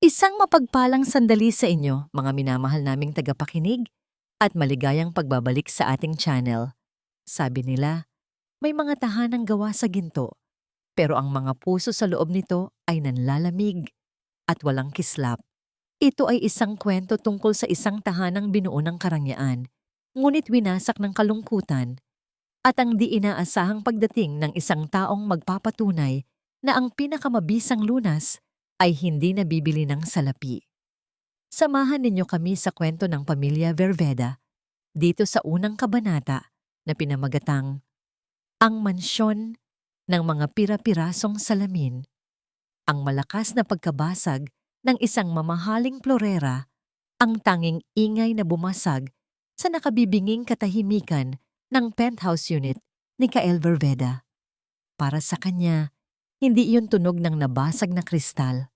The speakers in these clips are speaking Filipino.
Isang mapagpalang sandali sa inyo, mga minamahal naming tagapakinig, at maligayang pagbabalik sa ating channel. Sabi nila, may mga tahanang gawa sa ginto, pero ang mga puso sa loob nito ay nanlalamig at walang kislap. Ito ay isang kwento tungkol sa isang tahanang binuo ng karangyaan, ngunit winasak ng kalungkutan, at ang di inaasahang pagdating ng isang taong magpapatunay na ang pinakamabisang lunas ay hindi nabibili ng salapi. Samahan ninyo kami sa kwento ng pamilya Verveda dito sa unang kabanata na pinamagatang Ang Mansyon ng Mga Pira-pirasong Salamin, ang malakas na pagkabasag ng isang mamahaling florera, ang tanging ingay na bumasag sa nakabibinging katahimikan ng penthouse unit ni Kael Verveda. Para sa kanya, hindi iyon tunog ng nabasag na kristal.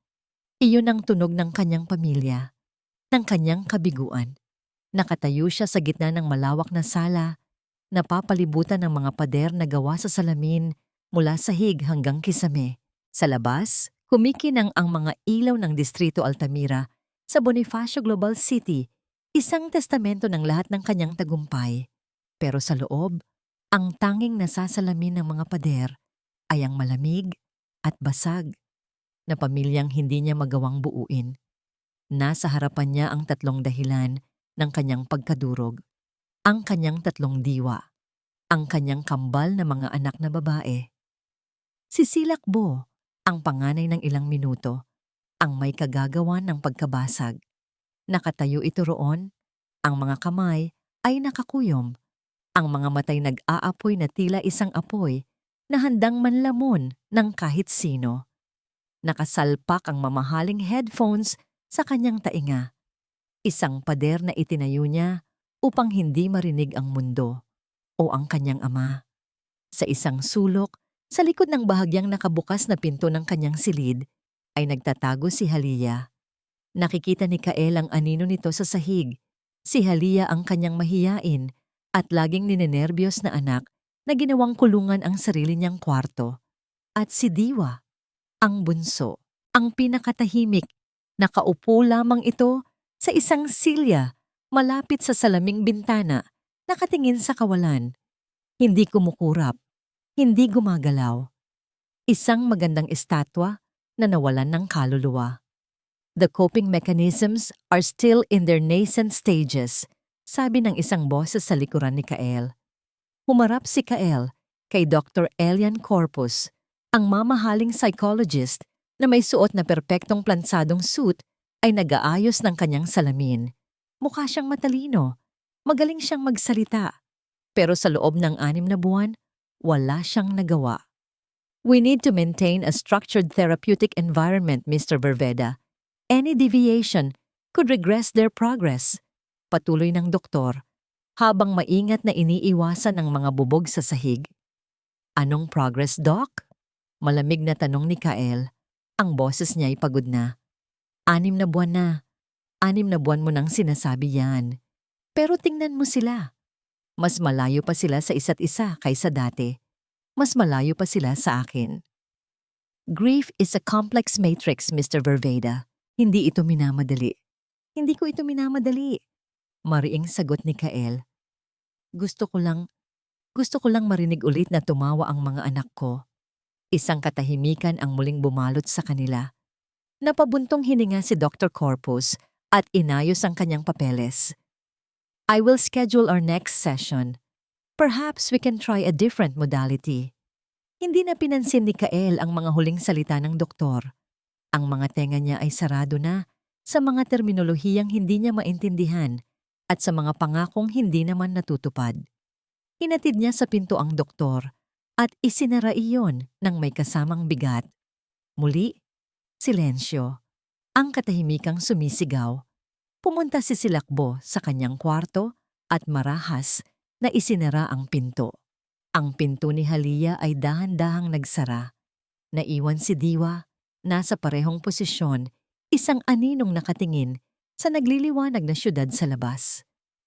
Iyon ang tunog ng kanyang pamilya, ng kanyang kabiguan. Nakatayo siya sa gitna ng malawak na sala, napapalibutan ng mga pader na gawa sa salamin mula sahig hanggang kisame. Sa labas, kumikinang ang mga ilaw ng Distrito Altamira sa Bonifacio Global City, isang testamento ng lahat ng kanyang tagumpay. Pero sa loob, ang tanging nasasalamin ng mga pader ay ang malamig at basag na pamilyang hindi niya magawang buuin. Nasa harapan niya ang tatlong dahilan ng kanyang pagkadurog, ang kanyang tatlong diwa, ang kanyang kambal na mga anak na babae. Si Silakbo, ang panganay ng ilang minuto, ang may kagagawan ng pagkabasag. Nakatayo ito roon, ang mga kamay ay nakakuyom, ang mga matay nag-aapoy na tila isang apoy na handang manlamon ng kahit sino. Nakasalpak ang mamahaling headphones sa kanyang tainga. Isang pader na itinayo niya upang hindi marinig ang mundo o ang kanyang ama. Sa isang sulok, sa likod ng bahagyang nakabukas na pinto ng kanyang silid, ay nagtatago si Halia. Nakikita ni Kael ang anino nito sa sahig. Si Halia ang kanyang mahiyain at laging ninenerbyos na anak na ginawang kulungan ang sarili niyang kwarto. At si Diwa, ang bunso, ang pinakatahimik, nakaupo lamang ito sa isang silya malapit sa salaming bintana, nakatingin sa kawalan. Hindi kumukurap, hindi gumagalaw. Isang magandang estatwa na nawalan ng kaluluwa. The coping mechanisms are still in their nascent stages, sabi ng isang boses sa likuran ni Kael. Humarap si Kael kay Dr. Elian Corpus, ang mamahaling psychologist na may suot na perpektong plansadong suit ay nag-aayos ng kanyang salamin. Mukha siyang matalino, magaling siyang magsalita, pero sa loob ng 6 na buwan, wala siyang nagawa. We need to maintain a structured therapeutic environment, Mr. Verveda. Any deviation could regress their progress. Patuloy ng doktor, habang maingat na iniiwasan ang mga bubog sa sahig. Anong progress, Doc? Malamig na tanong ni Kael. Ang boses niya ay pagod na. 6 na buwan na. 6 na buwan mo nang sinasabi yan. Pero tingnan mo sila. Mas malayo pa sila sa isa't isa kaysa dati. Mas malayo pa sila sa akin. Grief is a complex matrix, Mr. Verveda. Hindi ito minamadali. Hindi ko ito minamadali. Mariing sagot ni Kael. Gusto ko lang marinig ulit na tumawa ang mga anak ko. Isang katahimikan ang muling bumalot sa kanila. Napabuntong hininga si Dr. Corpus at inayos ang kanyang papeles. I will schedule our next session. Perhaps we can try a different modality. Hindi na pinansin ni Kael ang mga huling salita ng doktor. Ang mga tenga niya ay sarado na sa mga terminolohiyang hindi niya maintindihan at sa mga pangakong hindi naman natutupad. Hinatid niya sa pinto ang doktor at isinara iyon ng may kasamang bigat. Muli, silensyo. Ang katahimikang sumisigaw. Pumunta si Silakbo sa kanyang kwarto at marahas na isinara ang pinto. Ang pinto ni Halia ay dahan-dahang nagsara. Naiwan si Diwa, nasa parehong posisyon, isang aninong nakatingin sa nagliliwanag na syudad sa labas.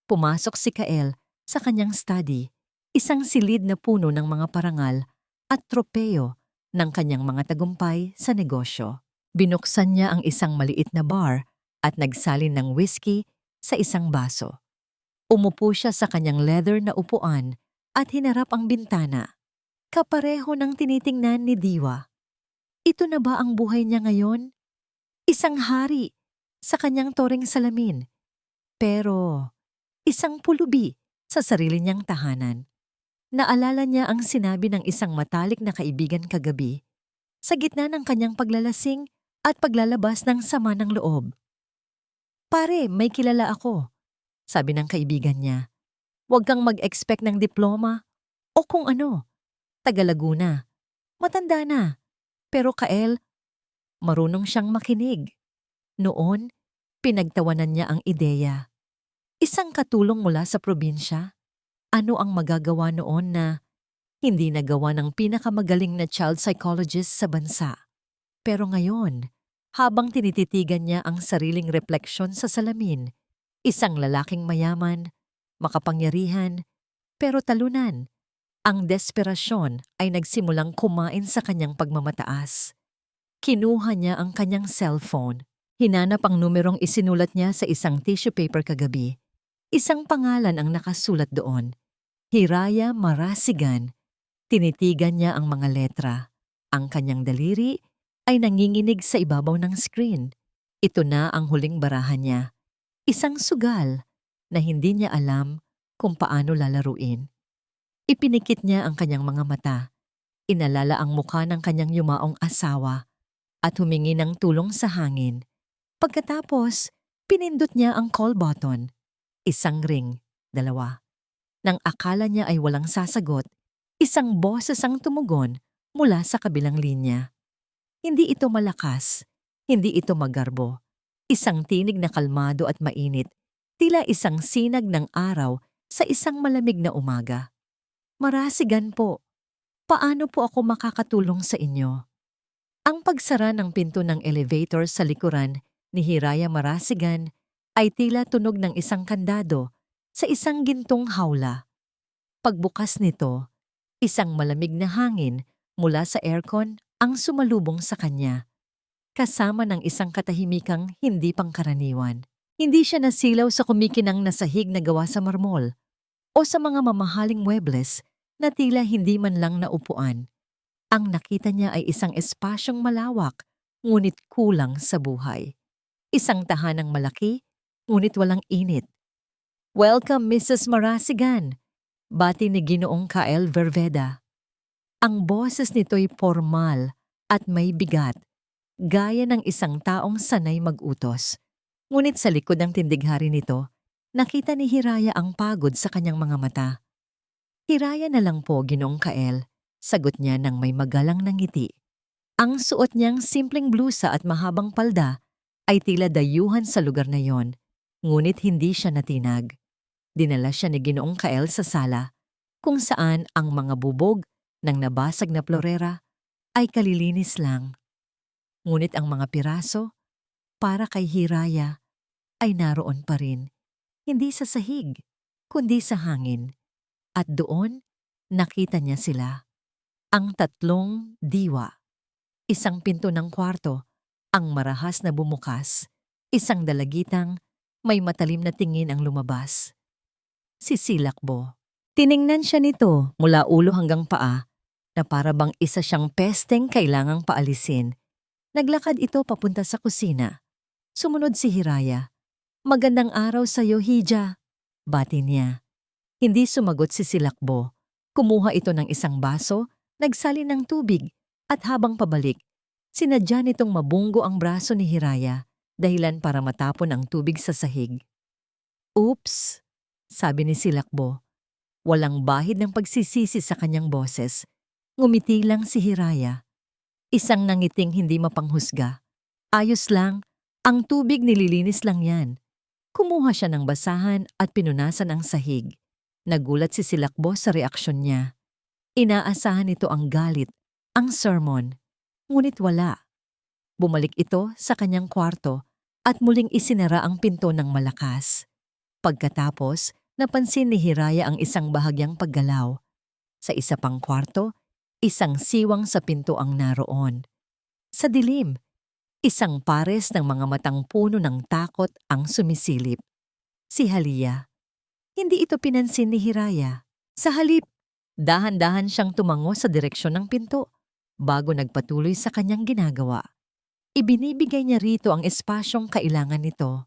Pumasok si Kael sa kanyang study, isang silid na puno ng mga parangal at tropeyo ng kanyang mga tagumpay sa negosyo. Binuksan niya ang isang maliit na bar at nagsalin ng whiskey sa isang baso. Umupo siya sa kanyang leather na upuan at hinarap ang bintana. Kapareho ng tinitingnan ni Diwa. Ito na ba ang buhay niya ngayon? Isang hari sa kanyang toreng salamin, pero isang pulubi sa sarili niyang tahanan. Naalala niya ang sinabi ng isang matalik na kaibigan kagabi sa gitna ng kanyang paglalasing at paglalabas ng sama ng loob. "Pare, may kilala ako," sabi ng kaibigan niya. "Huwag kang mag-expect ng diploma o kung ano. Taga Laguna. Matanda na. Pero Kael, marunong siyang makinig." Noon, pinagtawanan niya ang ideya. Isang katulong mula sa probinsya. Ano ang magagawa noon na hindi nagawa ng pinakamagaling na child psychologist sa bansa? Pero ngayon, habang tinititigan niya ang sariling refleksyon sa salamin, isang lalaking mayaman, makapangyarihan, pero talunan, ang desperasyon ay nagsimulang kumain sa kanyang pagmamataas. Kinuha niya ang kanyang cellphone. Hinanap ang numerong isinulat niya sa isang tissue paper kagabi. Isang pangalan ang nakasulat doon. Hiraya Marasigan. Tinitigan niya ang mga letra. Ang kanyang daliri ay nanginginig sa ibabaw ng screen. Ito na ang huling barahan niya. Isang sugal na hindi niya alam kung paano lalaruin. Ipinikit niya ang kanyang mga mata. Inalala ang mukha ng kanyang yumaong asawa at humingi ng tulong sa hangin. Pagkatapos, pinindot niya ang call button. Isang ring, dalawa. Nang akala niya ay walang sasagot, isang boses ang tumugon mula sa kabilang linya. Hindi ito malakas, hindi ito magarbo. Isang tinig na kalmado at mainit, tila isang sinag ng araw sa isang malamig na umaga. "Marasigan po. Paano po ako makakatulong sa inyo?" Ang pagsara ng pinto ng elevator sa likuran ni Hiraya Marasigan ay tila tunog ng isang kandado sa isang gintong hawla. Pagbukas nito, isang malamig na hangin mula sa aircon ang sumalubong sa kanya, kasama ng isang katahimikang hindi pangkaraniwan. Hindi siya nasilaw sa kumikinang na sahig na gawa sa marmol o sa mga mamahaling muebles na tila hindi man lang naupuan. Ang nakita niya ay isang espasyong malawak, ngunit kulang sa buhay. Isang tahanang malaki, ngunit walang init. "Welcome, Mrs. Marasigan," bati ni Ginoong Kael Verveda. Ang boses nito'y formal at may bigat, gaya ng isang taong sanay mag-utos. Ngunit sa likod ng tindighari nito, nakita ni Hiraya ang pagod sa kanyang mga mata. "Hiraya na lang po, Ginoong Kael," sagot niya ng may magalang na ngiti. Ang suot niyang simpleng blusa at mahabang palda ay tila dayuhan sa lugar na yon, ngunit hindi siya natinag. Dinala siya ni Ginoong Kael sa sala, kung saan ang mga bubog ng nabasag na florera ay kalilinis lang. Ngunit ang mga piraso, para kay Hiraya, ay naroon pa rin, hindi sa sahig, kundi sa hangin. At doon, nakita niya sila. Ang tatlong diwa. Isang pinto ng kwarto, ang marahas na bumukas. Isang dalagitang, may matalim na tingin ang lumabas. Si Silakbo. Tiningnan siya nito mula ulo hanggang paa, na para bang isa siyang pesteng kailangang paalisin. Naglakad ito papunta sa kusina. Sumunod si Hiraya. "Magandang araw sa iyo, Hija," bati niya. Hindi sumagot si Silakbo. Kumuha ito ng isang baso, nagsalin ng tubig, at habang pabalik, sinadya nitong mabunggo ang braso ni Hiraya, dahilan para matapon ang tubig sa sahig. "Oops," sabi ni Silakbo. Walang bahid ng pagsisisi sa kanyang boses. Ngumiti lang si Hiraya. Isang nangiting hindi mapanghusga. "Ayos lang, ang tubig nililinis lang yan." Kumuha siya ng basahan at pinunasan ang sahig. Nagulat si Silakbo sa reaksyon niya. Inaasahan nito ang galit, ang sermon. Ngunit wala. Bumalik ito sa kanyang kwarto at muling isinara ang pinto ng malakas. Pagkatapos, napansin ni Hiraya ang isang bahagyang paggalaw. Sa isa pang kwarto, isang siwang sa pinto ang naroon. Sa dilim, Isang pares ng mga matang puno ng takot ang sumisilip. Si Halia. Hindi ito pinansin ni Hiraya. Sa halip, dahan-dahan siyang tumango sa direksyon ng pinto bago nagpatuloy sa kanyang ginagawa. Ibinibigay niya rito ang espasyong kailangan nito.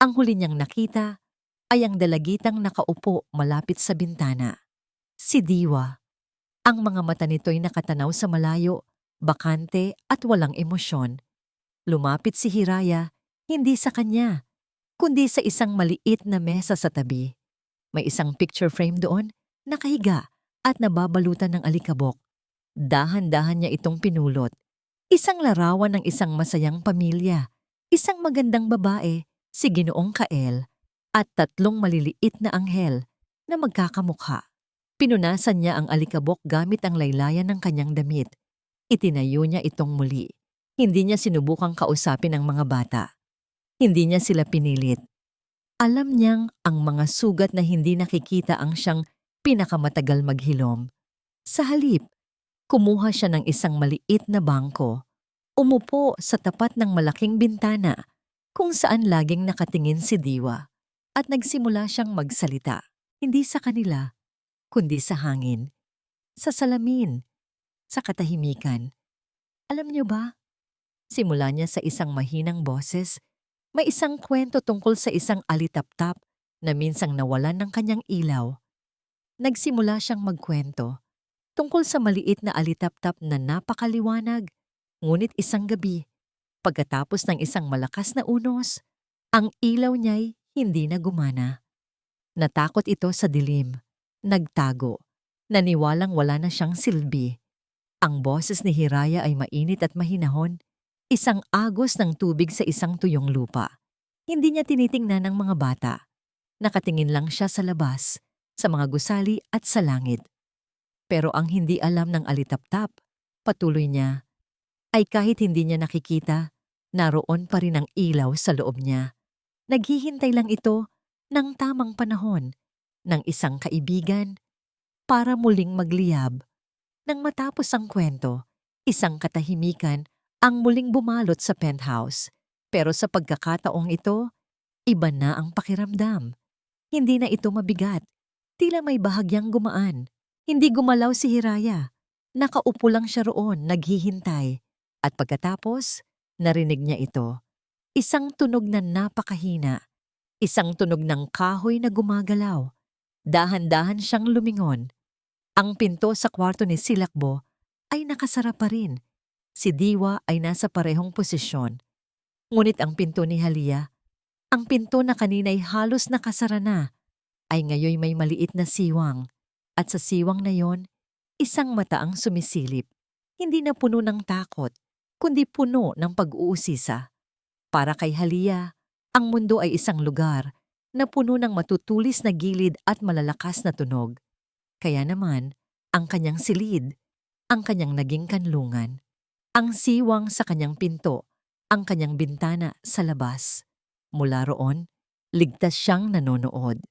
Ang huli niyang nakita ay ang dalagitang nakaupo malapit sa bintana. Si Diwa. Ang mga mata nito'y nakatanaw sa malayo, bakante at walang emosyon. Lumapit si Hiraya, hindi sa kanya, kundi sa isang maliit na mesa sa tabi. May isang picture frame doon, nakahiga at nababalutan ng alikabok. Dahan-dahan niya itong pinulot. Isang larawan ng isang masayang pamilya, isang magandang babae, si Ginoong Kael, at 3 maliliit na anghel na magkakamukha. Pinunasan niya ang alikabok gamit ang laylayan ng kanyang damit. Itinayo niya itong muli. Hindi niya sinubukang kausapin ang mga bata. Hindi niya sila pinilit. Alam niyang ang mga sugat na hindi nakikita ang siyang pinakamatagal maghilom. Sa halip, kumuha siya ng isang maliit na bangko. Umupo sa tapat ng malaking bintana kung saan laging nakatingin si Diwa. At nagsimula siyang magsalita. Hindi sa kanila, kundi sa hangin, sa salamin, sa katahimikan. Alam niyo ba? Simula niya sa isang mahinang boses, may isang kwento tungkol sa isang alitaptap na minsang nawalan ng kanyang ilaw. Nagsimula siyang magkwento tungkol sa maliit na alitaptap na napakaliwanag, ngunit isang gabi, pagkatapos ng isang malakas na unos, ang ilaw niya'y hindi na gumana. Natakot ito sa dilim, nagtago, naniwalang wala na siyang silbi. Ang boses ni Hiraya ay mainit at mahinahon, isang agos ng tubig sa isang tuyong lupa. Hindi niya tinitingnan ng mga bata. Nakatingin lang siya sa labas, sa mga gusali at sa langit. Pero ang hindi alam ng alitaptap, patuloy niya, ay kahit hindi niya nakikita, naroon pa rin ang ilaw sa loob niya. Naghihintay lang ito ng tamang panahon, ng isang kaibigan, para muling magliyab. Nang matapos ang kwento, isang katahimikan ang muling bumalot sa penthouse. Pero sa pagkakataong ito, iba na ang pakiramdam. Hindi na ito mabigat. Tila may bahagyang gumaan. Hindi gumalaw si Hiraya. Nakaupo lang siya roon, naghihintay. At pagkatapos, narinig niya ito. Isang tunog na napakahina. Isang tunog ng kahoy na gumagalaw. Dahan-dahan siyang lumingon. Ang pinto sa kwarto ni Silakbo ay nakasara pa rin. Si Diwa ay nasa parehong posisyon. Ngunit ang pinto ni Halia, ang pinto na kanina'y halos nakasara na, ay ngayoy may maliit na siwang. At sa siwang na yon, isang mata ang sumisilip. Hindi na puno ng takot, kundi puno ng pag-uusisa. Para kay Halia, ang mundo ay isang lugar na puno ng matutulis na gilid at malalakas na tunog. Kaya naman, ang kanyang silid, ang kanyang naging kanlungan, ang siwang sa kanyang pinto, ang kanyang bintana sa labas. Mula roon, ligtas siyang nanonood.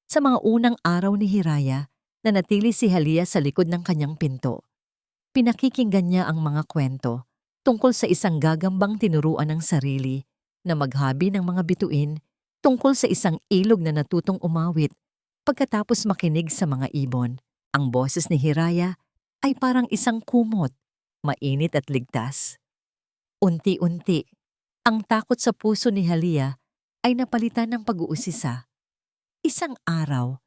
Sa mga unang araw ni Hiraya, nanatili si Halia sa likod ng kanyang pinto. Pinakikinggan niya ang mga kwento tungkol sa isang gagambang tinuruan ng sarili na maghabi ng mga bituin, tungkol sa isang ilog na natutong umawit pagkatapos makinig sa mga ibon. Ang boses ni Hiraya ay parang isang kumot, mainit at ligtas. Unti-unti, ang takot sa puso ni Halia ay napalitan ng pag-uusisa. Isang araw,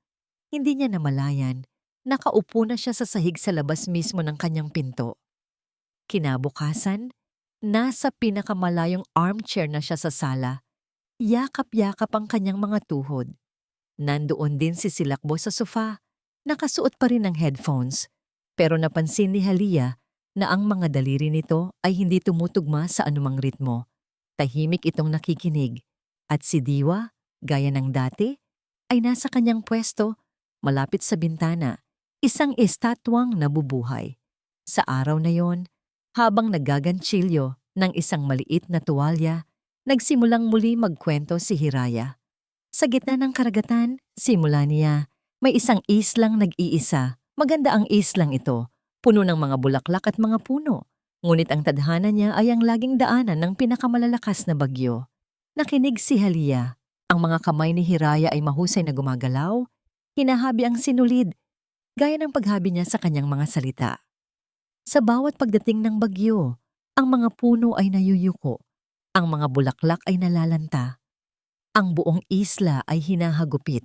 hindi niya namalayan, nakaupo na siya sa sahig sa labas mismo ng kanyang pinto. Kinabukasan, nasa pinakamalayong armchair na siya sa sala. Yakap-yakap ang kanyang mga tuhod. Nandoon din si Silakbo sa sofa, nakasuot pa rin ng headphones. Pero napansin ni Halia na ang mga daliri nito ay hindi tumutugma sa anumang ritmo. Tahimik itong nakikinig. At si Diwa, gaya ng dati, ay nasa kanyang pwesto, malapit sa bintana, isang estatwang nabubuhay. Sa araw na yon, habang nagagantsilyo ng isang maliit na tuwalya, nagsimulang muli magkwento si Hiraya. Sa gitna ng karagatan, simula niya, may isang islang nag-iisa. Maganda ang islang ito, puno ng mga bulaklak at mga puno. Ngunit ang tadhana niya ay ang laging daanan ng pinakamalalakas na bagyo. Nakinig si Halia. Ang mga kamay ni Hiraya ay mahusay na gumagalaw, hinahabi ang sinulid, gaya ng paghabi niya sa kanyang mga salita. Sa bawat pagdating ng bagyo, ang mga puno ay nayuyuko, ang mga bulaklak ay nalalanta, ang buong isla ay hinahagupit.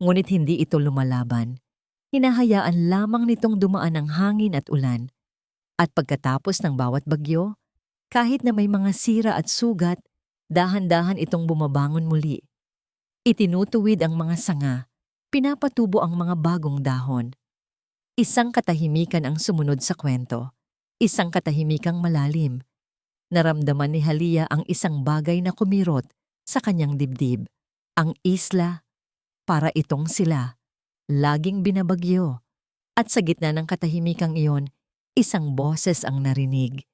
Ngunit hindi ito lumalaban. Hinahayaan lamang nitong dumaan ang hangin at ulan. At pagkatapos ng bawat bagyo, kahit na may mga sira at sugat, dahan-dahan itong bumabangon muli. Itinutuwid ang mga sanga, pinapatubo ang mga bagong dahon. Isang katahimikan ang sumunod sa kwento. Isang katahimikang malalim. Naramdaman ni Halia ang isang bagay na kumirot sa kanyang dibdib. Ang isla, para itong sila, laging binabagyo. At sa gitna ng katahimikang iyon, isang boses ang narinig.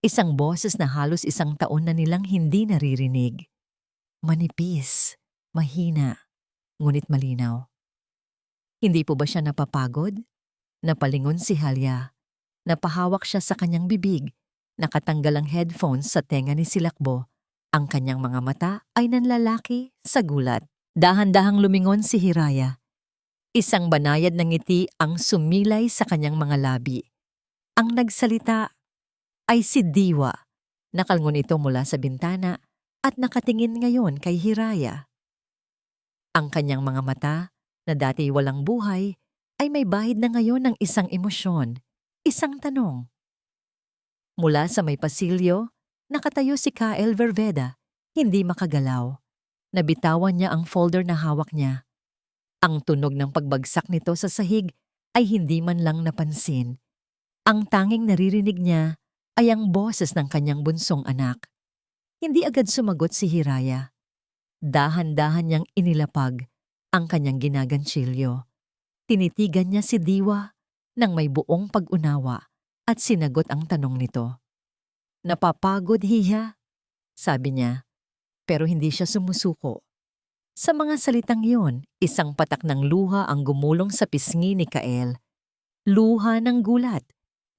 Isang boses na halos isang taon na nilang hindi naririnig. Manipis, mahina, ngunit malinaw. Hindi po ba siya napapagod? Napalingon si Halia. Napahawak siya sa kanyang bibig. Nakatanggal ang headphones sa tenga ni Silakbo. Ang kanyang mga mata ay nanlalaki sa gulat. Dahan-dahang lumingon si Hiraya. Isang banayad na ngiti ang sumilay sa kanyang mga labi. Ang nagsalita ay si Diwa. Nakalngon ito mula sa bintana at nakatingin ngayon kay Hiraya. Ang kanyang mga mata, na dati walang buhay, ay may bahid na ngayon ng isang emosyon, isang tanong. Mula sa may pasilyo, nakatayo si Kael Verveda, hindi makagalaw. Nabitawan niya ang folder na hawak niya. Ang tunog ng pagbagsak nito sa sahig ay hindi man lang napansin. Ang tanging naririnig niya ay ang boses ng kanyang bunsong anak. Hindi agad sumagot si Hiraya. Dahan-dahan niyang inilapag ang kanyang ginaganchilyo. Tinitigan niya si Diwa ng may buong pag-unawa at sinagot ang tanong nito. Napapagod, Hiya? Sabi niya, pero hindi siya sumusuko. Sa mga salitang iyon, isang patak ng luha ang gumulong sa pisngi ni Kael. Luha ng gulat,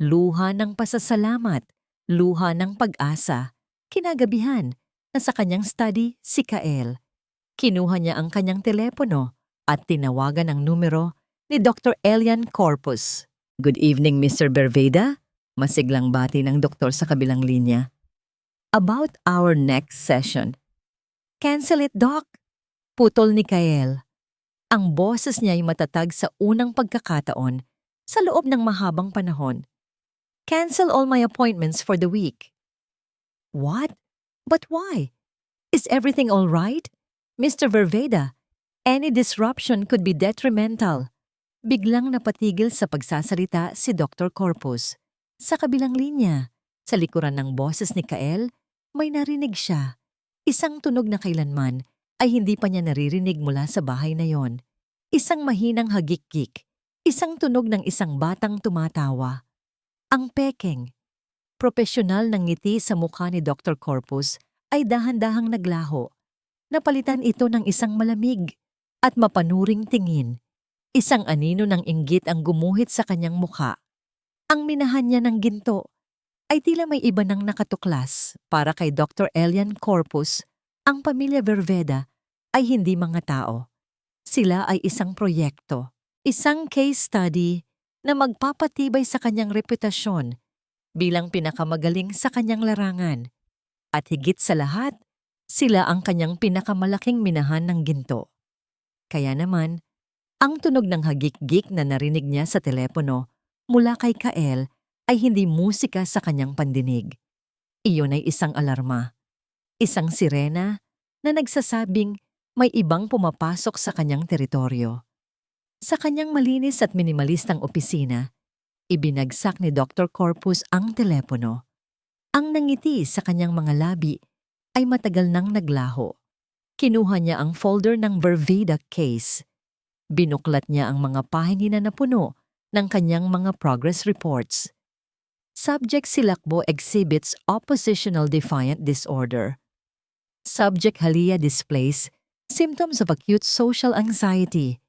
luha ng pasasalamat, luha ng pag-asa. Kinagabihan na sa kanyang study si Kael. Kinuha niya ang kanyang telepono at tinawagan ang numero ni Dr. Elian Corpus. Good evening, Mr. Berveda. Masiglang bati ng doktor sa kabilang linya. About our next session. Cancel it, Doc. Putol ni Kael. Ang boses niya ay matatag sa unang pagkakataon sa loob ng mahabang panahon. Cancel all my appointments for the week. What? But why? Is everything all right? Mr. Verveda, any disruption could be detrimental. Biglang napatigil sa pagsasalita si Dr. Corpus. Sa kabilang linya, sa likuran ng boses ni Kael, may narinig siya. Isang tunog na kailanman ay hindi pa niya naririnig mula sa bahay na yon. Isang mahinang hagik-gik. Isang tunog ng isang batang tumatawa. Ang pekeng. Propesyonal ng ngiti sa mukha ni Dr. Corpus ay dahan-dahang naglaho. Napalitan ito ng isang malamig at mapanuring tingin. Isang anino ng inggit ang gumuhit sa kanyang mukha. Ang minahan niya ng ginto ay tila may iba nang nakatuklas. Para kay Dr. Elian Corpus, ang pamilya Verveda ay hindi mga tao. Sila ay isang proyekto, isang case study na magpapatibay sa kanyang reputasyon bilang pinakamagaling sa kanyang larangan. At higit sa lahat, sila ang kanyang pinakamalaking minahan ng ginto. Kaya naman, ang tunog ng hagik-gik na narinig niya sa telepono mula kay Kael ay hindi musika sa kanyang pandinig. Iyon ay isang alarma. Isang sirena na nagsasabing may ibang pumapasok sa kanyang teritoryo. Sa kanyang malinis at minimalistang opisina, ibinagsak ni Dr. Corpus ang telepono. Ang nangiti sa kanyang mga labi ay matagal nang naglaho. Kinuha niya ang folder ng Verveda case. Binuklat niya ang mga pahina na puno ng kanyang mga progress reports. Subject Silakbo exhibits oppositional defiant disorder. Subject Halia displays symptoms of acute social anxiety.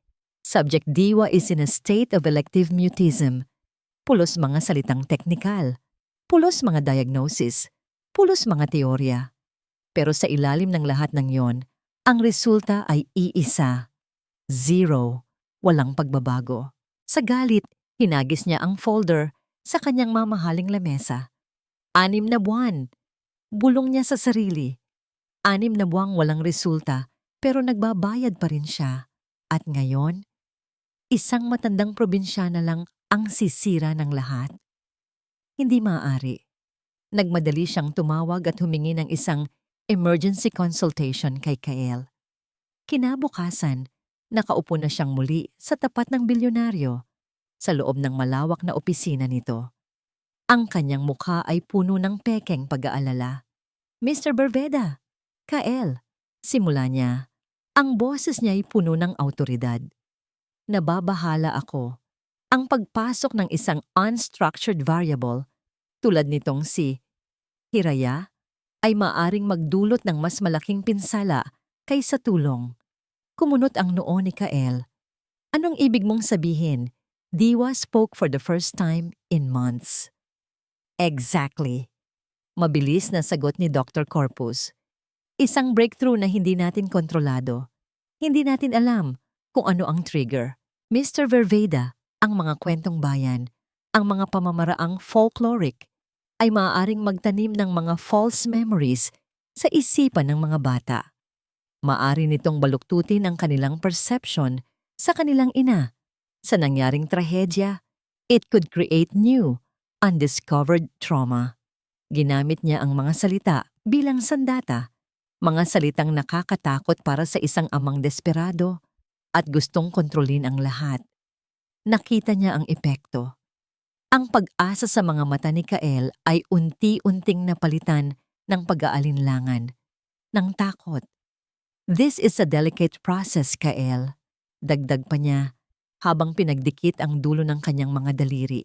Subject Diwa is in a state of elective mutism. Pulos mga salitang teknikal. Pulos mga diagnosis, pulos mga teorya. Pero sa ilalim ng lahat ng yon, ang resulta ay iisa. Zero. Walang pagbabago. Sa galit, hinagis niya ang folder sa kanyang mamahaling lamesa. 6 na buwan. Bulong niya sa sarili. 6 na buwang walang resulta pero nagbabayad pa rin siya. At ngayon, isang matandang probinsyana lang ang sisira ng lahat. Hindi maaari. Nagmadali siyang tumawag at humingi ng isang emergency consultation kay Kael. Kinabukasan, nakaupo na siyang muli sa tapat ng bilyonaryo sa loob ng malawak na opisina nito. Ang kanyang mukha ay puno ng pekeng pag-aalala. Mr. Berveda, Kael, simula niya. Ang boses niya ay puno ng awtoridad. Nababahala ako. Ang pagpasok ng isang unstructured variable tulad nitong si Hiraya ay maaring magdulot ng mas malaking pinsala kaysa tulong. Kumunot ang noo ni Kael. Anong ibig mong sabihin? Diwa spoke for the first time in months. Exactly. Mabilis na sagot ni Dr. Corpus. Isang breakthrough na hindi natin kontrolado. Hindi natin alam kung ano ang trigger. Mr. Verveda, ang mga kwentong bayan, ang mga pamamaraang folkloric, ay maaaring magtanim ng mga false memories sa isipan ng mga bata. Maaari nitong baluktutin ang kanilang perception sa kanilang ina. Sa nangyaring trahedya, it could create new, undiscovered trauma. Ginamit niya ang mga salita bilang sandata, mga salitang nakakatakot para sa isang amang desperado at gustong kontrolin ang lahat. Nakita niya ang epekto. Ang pag-asa sa mga mata ni Kael ay unti-unting napalitan ng pag-aalinlangan, ng takot. This is a delicate process, Kael. Dagdag pa niya habang pinagdikit ang dulo ng kanyang mga daliri.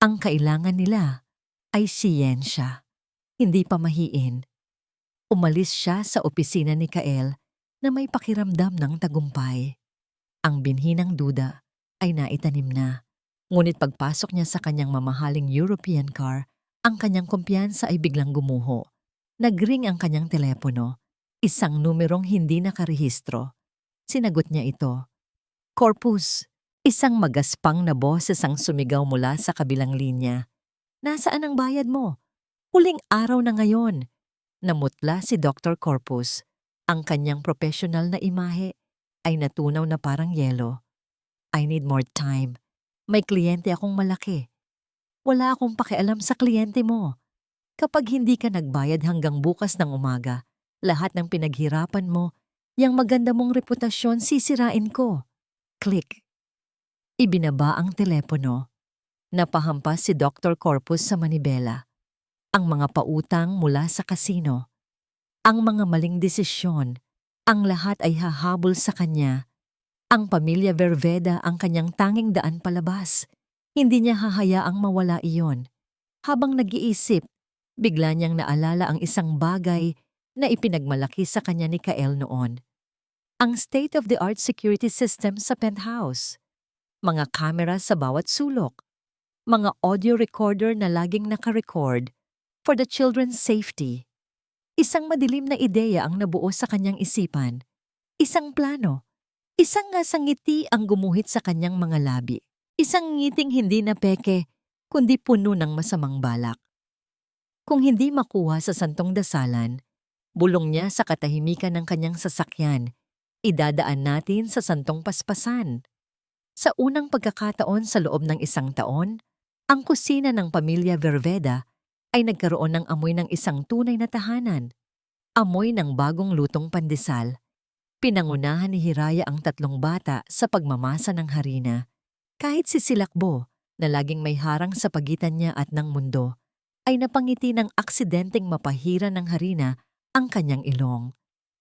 Ang kailangan nila ay siyensya, hindi pamahiin. Umalis siya sa opisina ni Kael na may pakiramdam ng tagumpay. Ang binhi ng duda ay naitanim na. Ngunit pagpasok niya sa kanyang mamahaling European car, ang kanyang kumpiyansa ay biglang gumuho. Nagring ang kanyang telepono, isang numerong hindi nakarehistro. Sinagot niya ito. Corpus, isang magaspang na boses ang sumigaw mula sa kabilang linya. Nasaan ang bayad mo? Huling araw na ngayon. Namutla si Dr. Corpus. Ang kanyang professional na imahe ay natunaw na parang yelo. I need more time. May kliyente akong malaki. Wala akong pakialam sa kliyente mo. Kapag hindi ka nagbayad hanggang bukas ng umaga, lahat ng pinaghirapan mo, yang maganda mong reputasyon sisirain ko. Click. Ibinaba ang telepono. Napahampas si Dr. Corpus sa manibela. Ang mga pautang mula sa kasino. Ang mga maling desisyon. Ang lahat ay hahabol sa kanya. Ang pamilya Verveda ang kanyang tanging daan palabas. Hindi niya hahayaang mawala iyon. Habang nag-iisip, bigla niyang naalala ang isang bagay na ipinagmalaki sa kanya ni Kael noon. Ang state-of-the-art security system sa penthouse. Mga kamera sa bawat sulok. Mga audio recorder na laging nakarecord for the children's safety. Isang madilim na ideya ang nabuo sa kanyang isipan. Isang plano. Isang ngiti ang gumuhit sa kanyang mga labi. Isang ngiting hindi na peke, kundi puno ng masamang balak. Kung hindi makuha sa santong dasalan, bulong niya sa katahimikan ng kanyang sasakyan, idadaan natin sa santong paspasan. Sa unang pagkakataon sa loob ng 1 taon, ang kusina ng pamilya Verveda ay nagkaroon ng amoy ng isang tunay na tahanan. Amoy ng bagong lutong pandesal. Pinangunahan ni Hiraya ang 3 bata sa pagmamasa ng harina. Kahit si Silakbo, na laging may harang sa pagitan niya at ng mundo, ay napangiti ng aksidenteng mapahira ng harina ang kanyang ilong.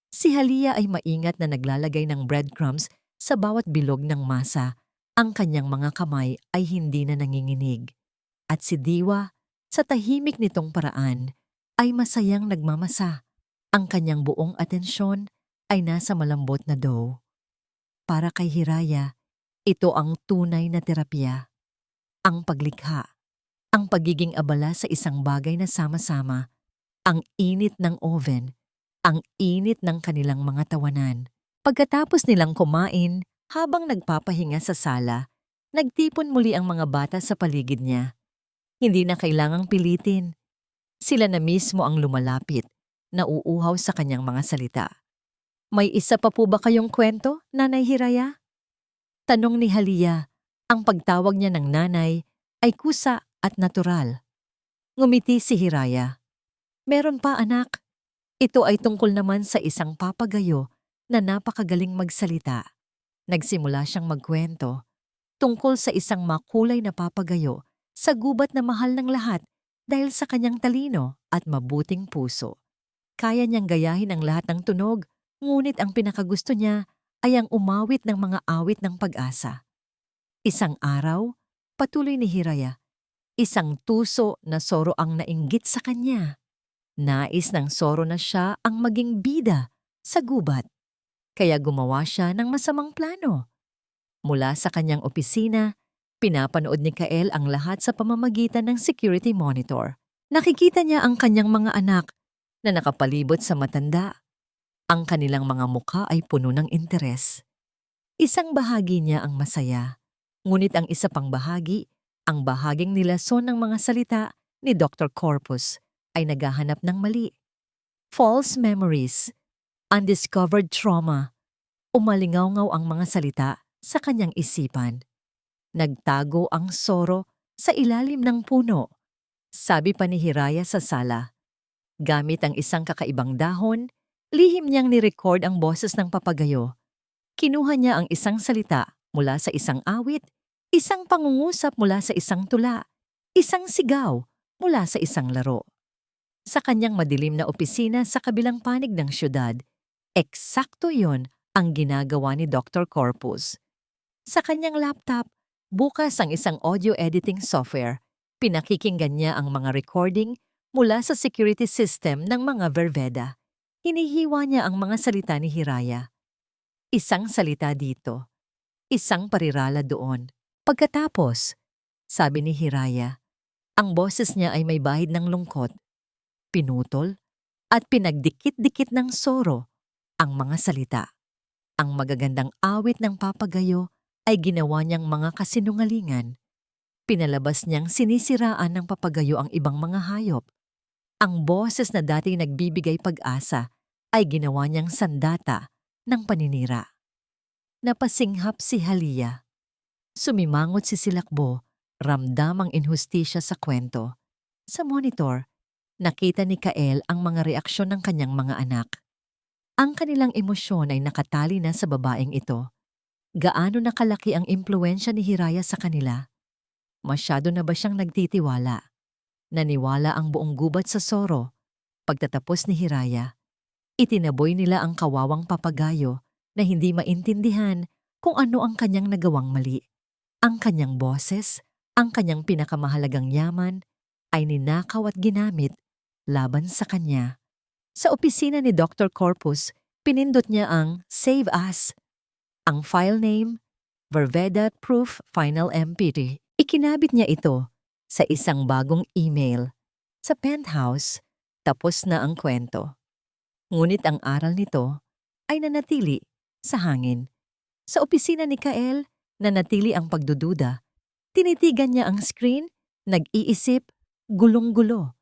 Si Halia ay maingat na naglalagay ng breadcrumbs sa bawat bilog ng masa. Ang kanyang mga kamay ay hindi na nanginginig. At si Diwa, sa tahimik nitong paraan, ay masayang nagmamasa. Ang kanyang buong atensyon ay nasa malambot na dough. Para kay Hiraya, ito ang tunay na terapya. Ang paglikha. ang pagiging abala sa isang bagay na sama-sama, ang init ng oven, ang init ng kanilang mga tawanan. Pagkatapos nilang kumain, habang nagpapahinga sa sala, nagtipon muli ang mga bata sa paligid niya. Hindi na kailangang pilitin. Sila na mismo ang lumalapit, nauuhaw sa kanyang mga salita. May isa pa po ba kayong kwento, Nanay Hiraya? Tanong ni Halia. Ang pagtawag niya ng nanay ay kusa at natural. Ngumiti si Hiraya. Meron pa, anak. Ito ay tungkol naman sa isang papagayo na napakagaling magsalita. Nagsimula siyang magkwento tungkol sa isang makulay na papagayo sa gubat na mahal ng lahat dahil sa kanyang talino at mabuting puso. Kaya niyang gayahin ang lahat ng tunog, ngunit ang pinakagusto niya ay ang umawit ng mga awit ng pag-asa. Isang araw, patuloy ni Hiraya, isang tuso na soro ang nainggit sa kanya. Nais ng soro na siya ang maging bida sa gubat. Kaya gumawa siya ng masamang plano. Mula sa kanyang opisina, pinapanood ni Kael ang lahat sa pamamagitan ng security monitor. Nakikita niya ang kanyang mga anak na nakapalibot sa matanda. Ang kanilang mga mukha ay puno ng interes. Isang bahagi niya ang masaya, ngunit ang isa pang bahagi, ang bahaging nilason ng mga salita ni Dr. Corpus, ay naghahanap ng mali. False memories, undiscovered trauma, umalingaw-ngaw ang mga salita sa kanyang isipan. Nagtago ang soro sa ilalim ng puno. Sabi pa ni Hiraya sa sala. Gamit ang isang kakaibang dahon, lihim niyang ni-record ang boses ng papagayo. Kinuha niya ang isang salita mula sa isang awit, isang pangungusap mula sa isang tula, isang sigaw mula sa isang laro. Sa kanyang madilim na opisina sa kabilang panig ng syudad, eksakto yon ang ginagawa ni Dr. Corpus. Sa kanyang laptop, bukas ang isang audio editing software. Pinakikinggan niya ang mga recording mula sa security system ng mga Verveda. Hinihiwa niya ang mga salita ni Hiraya. Isang salita dito, isang parirala doon. Pagkatapos, sabi ni Hiraya, ang boses niya ay may bahid ng lungkot, pinutol, at pinagdikit-dikit ng soro ang mga salita. Ang magagandang awit ng papagayo ay ginawa niyang mga kasinungalingan. Pinalabas niyang sinisiraan ng papagayo ang ibang mga hayop. Ang boses na dati nagbibigay pag-asa ay ginawa niyang sandata ng paninira. Napasinghap si Halia. Sumimangot si Silakbo, ramdam ang inhustisya sa kwento. Sa monitor, nakita ni Kael ang mga reaksyon ng kanyang mga anak. Ang kanilang emosyon ay nakatali na sa babaeng ito. Gaano na kalaki ang impluwensya ni Hiraya sa kanila? Masyado na ba siyang nagtitiwala? Naniwala ang buong gubat sa soro. Pagtatapos ni Hiraya, itinaboy nila ang kawawang papagayo na hindi maintindihan kung ano ang kanyang nagawang mali. Ang kanyang boses, ang kanyang pinakamahalagang yaman, ay ninakaw at ginamit laban sa kanya. Sa opisina ni Dr. Corpus, pinindot niya ang Save Us. Ang file name, Verveda Proof Final MP3. Ikinabit niya ito sa isang bagong email. Sa penthouse, tapos na ang kwento. Ngunit ang aral nito ay nanatili sa hangin. Sa opisina ni Kael, nanatili ang pagdududa. Tinitigan niya ang screen, nag-iisip, gulong-gulo.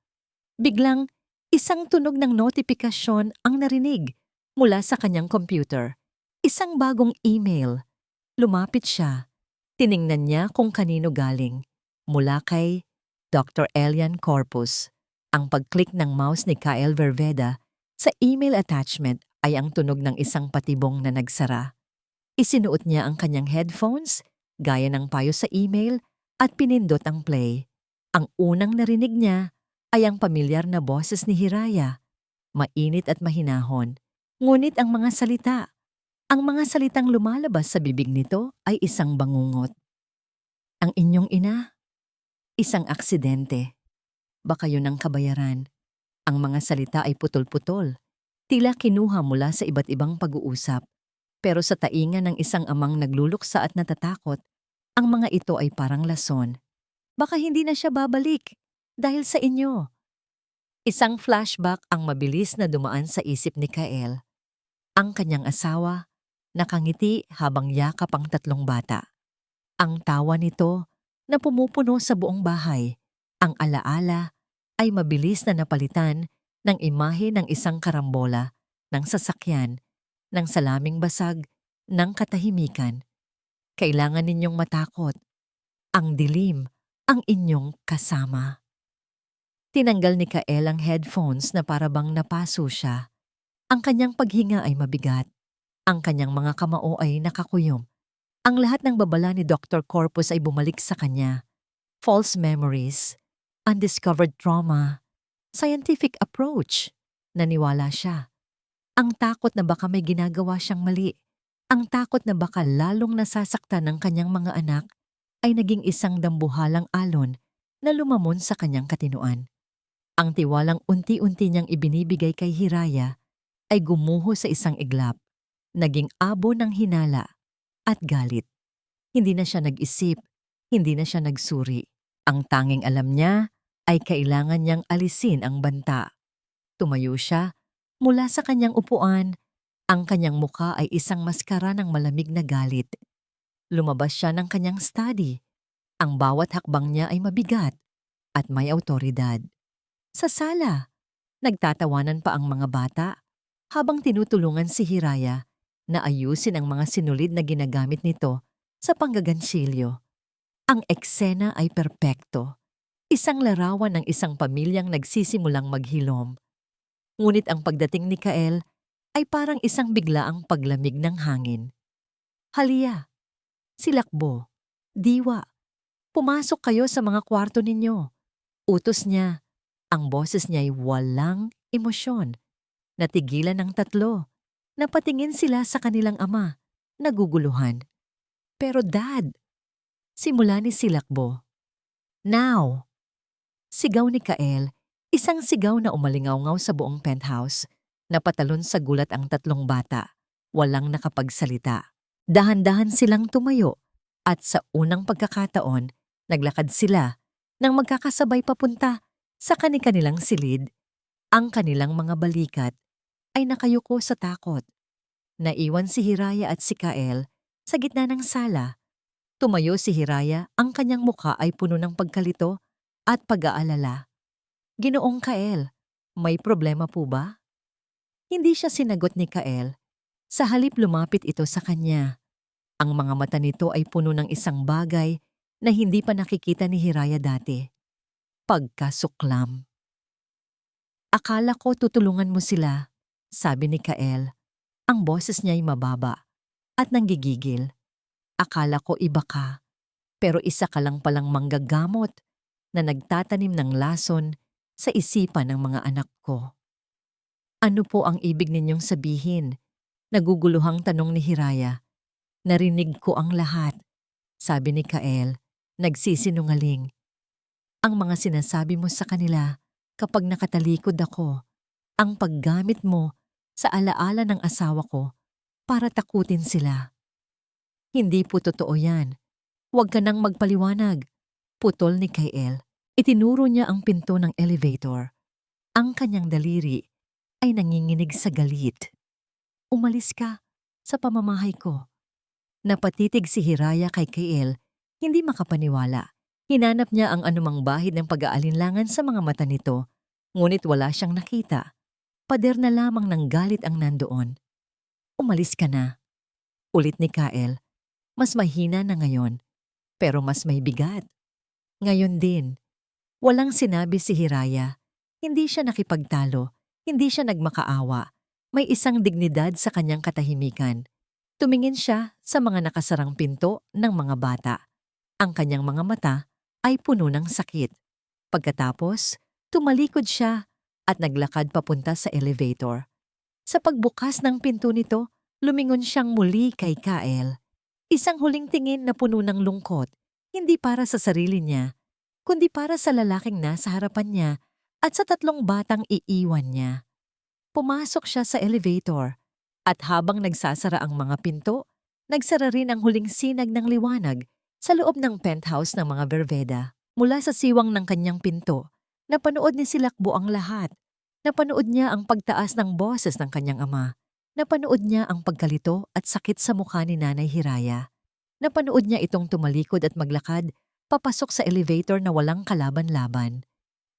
Biglang, isang tunog ng notifikasyon ang narinig mula sa kanyang computer. Isang bagong email. Lumapit siya. Tiningnan niya kung kanino galing. Mula kay Dr. Elian Corpus. Ang pag-click ng mouse ni Kael Verveda sa email attachment ay ang tunog ng isang patibong na nagsara. Isinuot niya ang kanyang headphones, gaya ng payo sa email, at pinindot ang play. Ang unang narinig niya ay ang pamilyar na boses ni Hiraya. Mainit at mahinahon. Ngunit ang mga salitang lumalabas sa bibig nito ay isang bangungot. Ang inyong ina, isang aksidente. Baka yun ang kabayaran. Ang mga salita ay putol-putol. Tila kinuha mula sa iba't ibang pag-uusap. Pero sa tainga ng isang amang nagluluksa at natatakot, ang mga ito ay parang lason. Baka hindi na siya babalik dahil sa inyo. Isang flashback ang mabilis na dumaan sa isip ni Kael. Ang kanyang asawa, nakangiti habang yakap ang tatlong bata. Ang tawa nito na pumupuno sa buong bahay. Ang alaala ay mabilis na napalitan ng imahe ng isang karambola, ng sasakyan, ng salaming basag, ng katahimikan. Kailangan ninyong matakot. Ang dilim ang inyong kasama. Tinanggal ni Kael ang headphones na parabang napaso siya. Ang kanyang paghinga ay mabigat. Ang kanyang mga kamao ay nakakuyom. Ang lahat ng babala ni Dr. Corpus ay bumalik sa kanya. False memories, undiscovered trauma, scientific approach. Naniwala siya. Ang takot na baka may ginagawa siyang mali. Ang takot na baka lalong nasasaktan ng kanyang mga anak ay naging isang dambuhalang alon na lumamon sa kanyang katinuan. Ang tiwalang unti-unti niyang ibinibigay kay Hiraya ay gumuho sa isang iglap, naging abo ng hinala at galit. Hindi na siya nag-isip, hindi na siya nagsuri. Ang tanging alam niya ay kailangan niyang alisin ang banta. Tumayo siya mula sa kanyang upuan, ang kanyang muka ay isang maskara ng malamig na galit. Lumabas siya ng kanyang study. Ang bawat hakbang niya ay mabigat at may awtoridad. Sa sala, nagtatawanan pa ang mga bata habang tinutulungan si Hiraya na ayusin ang mga sinulid na ginagamit nito sa panggagansilyo. Ang eksena ay perpekto. Isang larawan ng isang pamilyang nagsisimulang maghilom. Ngunit ang pagdating ni Kael ay parang isang biglaang paglamig ng hangin. Halya, silakbo, diwa, pumasok kayo sa mga kwarto ninyo. Utos niya. Ang boses niya ay walang emosyon. Natigilan ng tatlo. Napatingin sila sa kanilang ama, naguguluhan. Pero Dad, simula ni Silakbo. Now! Sigaw ni Kael, isang sigaw na umalingaw-ngaw sa buong penthouse. Napatalon sa gulat ang tatlong bata. Walang nakapagsalita. Dahan-dahan silang tumayo at sa unang pagkakataon, naglakad sila nang magkakasabay papunta sa kani-kanilang silid. Ang kanilang mga balikat ay nakayuko sa takot. Naiwan si Hiraya at si Kael sa gitna ng sala. Tumayo si Hiraya, ang kanyang mukha ay puno ng pagkalito at pag-aalala. Ginoong Kael, may problema po ba? Hindi siya sinagot ni Kael. Sa halip lumapit ito sa kanya. Ang mga mata nito ay puno ng isang bagay na hindi pa nakikita ni Hiraya dati. Pagkasuklam. Akala ko tutulungan mo sila, sabi ni Kael. Ang boses niya ay mababa at nanggigigil. Akala ko iba ka, pero isa ka lang palang manggagamot na nagtatanim ng lason sa isipan ng mga anak ko. Ano po ang ibig ninyong sabihin? Naguguluhang tanong ni Hiraya. Narinig ko ang lahat, sabi ni Kael, nagsisinungaling. Ang mga sinasabi mo sa kanila kapag nakatalikod ako, ang paggamit mo sa alaala ng asawa ko para takutin sila. Hindi po totoo yan. Huwag ka nang magpaliwanag. Putol ni Kael. Itinuro niya ang pinto ng elevator. Ang kanyang daliri ay nanginginig sa galit. Umalis ka sa pamamahay ko. Napatitig si Hiraya kay Kael, hindi makapaniwala. Hinanap niya ang anumang bahid ng pag-aalinlangan sa mga mata nito, ngunit wala siyang nakita. Pader na lamang ng galit ang nandoon. Umalis ka na. Ulit ni Kael. Mas mahina na ngayon, pero mas may bigat. Ngayon din, walang sinabi si Hiraya. Hindi siya nakipagtalo, hindi siya nagmakaawa. May isang dignidad sa kanyang katahimikan. Tumingin siya sa mga nakasarang pinto ng mga bata. Ang kanyang mga mata ay puno ng sakit. Pagkatapos, tumalikod siya at naglakad papunta sa elevator. Sa pagbukas ng pinto nito, lumingon siyang muli kay Kael. Isang huling tingin na puno ng lungkot, hindi para sa sarili niya, kundi para sa lalaking nasa harapan niya at sa tatlong batang iiwan niya. Pumasok siya sa elevator at habang nagsasara ang mga pinto, nagsara rin ang huling sinag ng liwanag sa loob ng penthouse ng mga Verveda. Mula sa siwang ng kanyang pinto, napanood ni Silakbo ang lahat. Napanood niya ang pagtaas ng boses ng kanyang ama. Napanood niya ang pagkalito at sakit sa mukha ni Nanay Hiraya. Napanood niya itong tumalikod at maglakad, papasok sa elevator na walang kalaban-laban.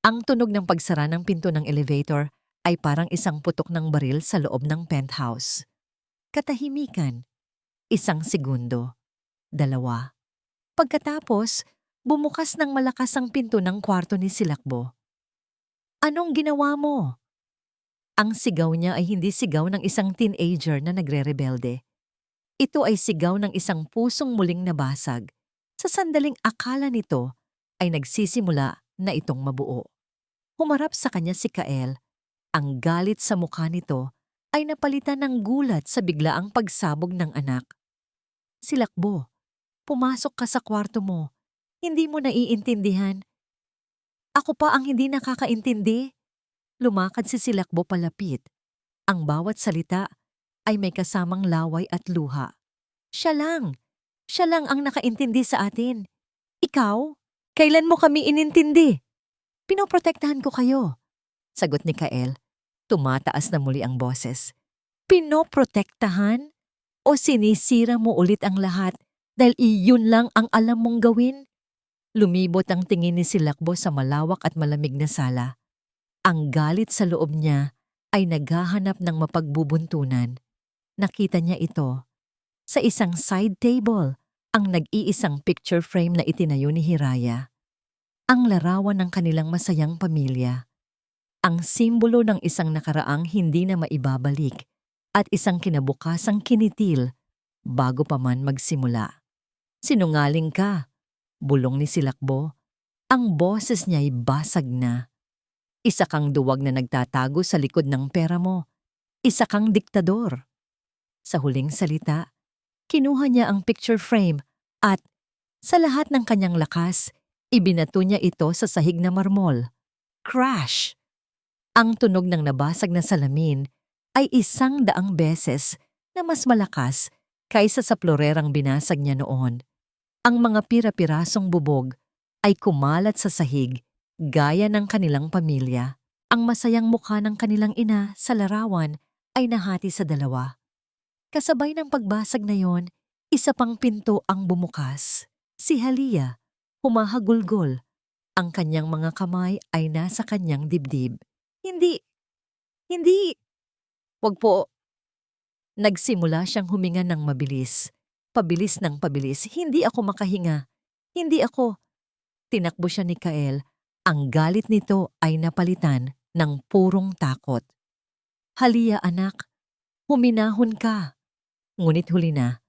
Ang tunog ng pagsara ng pinto ng elevator ay parang isang putok ng baril sa loob ng penthouse. Katahimikan. 1 segundo. 2. Pagkatapos, bumukas ng malakas ang pinto ng kwarto ni Silakbo. "Anong ginawa mo?" Ang sigaw niya ay hindi sigaw ng isang teenager na nagre-rebelde. Ito ay sigaw ng isang pusong muling nabasag. Sa sandaling akala nito ay nagsisimula na itong mabuo. Humarap sa kanya si Kael. Ang galit sa mukha nito ay napalitan ng gulat sa biglaang pagsabog ng anak. "Silakbo, pumasok ka sa kwarto mo. Hindi mo naiintindihan." "Ako pa ang hindi nakakaintindi." Lumakad si Silakbo palapit. Ang bawat salita ay may kasamang laway at luha. Siya lang ang nakaintindi sa atin. "Ikaw? Kailan mo kami inintindi?" "Pinoprotektahan ko kayo," sagot ni Kael. Tumataas na muli ang boses. "Pinoprotektahan? O sinisira mo ulit ang lahat dahil iyon lang ang alam mong gawin?" Lumibot ang tingin ni Silakbo sa malawak at malamig na sala. Ang galit sa loob niya ay naghahanap ng mapagbubuntunan. Nakita niya ito sa isang side table, ang nag-iisang picture frame na itinayo ni Hiraya. Ang larawan ng kanilang masayang pamilya. Ang simbolo ng isang nakaraang hindi na maibabalik at isang kinabukasang kinitil bago pa man magsimula. "Sinungaling ka," bulong ni Silakbo. Ang boses niya'y basag na. "Isa kang duwag na nagtatago sa likod ng pera mo. Isa kang diktador." Sa huling salita, kinuha niya ang picture frame at, sa lahat ng kanyang lakas, ibinato niya ito sa sahig na marmol. Crash! Ang tunog ng nabasag na salamin ay 100 beses na mas malakas kaysa sa plorerang binasag niya noon. Ang mga pira-pirasong bubog ay kumalat sa sahig gaya ng kanilang pamilya. Ang masayang mukha ng kanilang ina sa larawan ay nahati sa 2. Kasabay ng pagbasag na yon, isa pang pinto ang bumukas. Si Halia, humahagulgol. Ang kanyang mga kamay ay nasa kanyang dibdib. Hindi. Wag po." Nagsimula siyang huminga ng mabilis. Pabilis ng pabilis. "Hindi ako makahinga. Hindi ako." Tinakbo siya ni Kael. Ang galit nito ay napalitan ng purong takot. "Halia anak, huminahon ka." Ngunit huli na.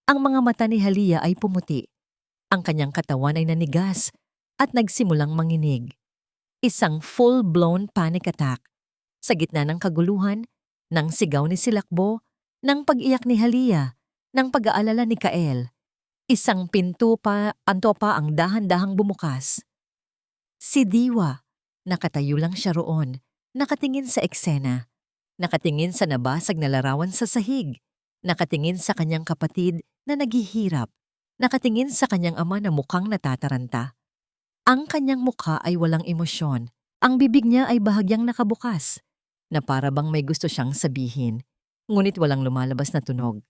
Ang mga mata ni Halia ay pumuti. Ang kanyang katawan ay nanigas at nagsimulang manginig. Isang full-blown panic attack. Sa gitna ng kaguluhan, ng sigaw ni Silakbo, ng pag-iyak ni Halia, ng pag-aalala ni Kael. Isang pinto pa ang dahan-dahang bumukas. Si Diwa, nakatayo lang siya roon, nakatingin sa eksena, nakatingin sa nabasag na larawan sa sahig, nakatingin sa kanyang kapatid na naghihirap, nakatingin sa kanyang ama na mukhang natataranta. Ang kanyang mukha ay walang emosyon, ang bibig niya ay bahagyang nakabukas, na para bang may gusto siyang sabihin, ngunit walang lumalabas na tunog.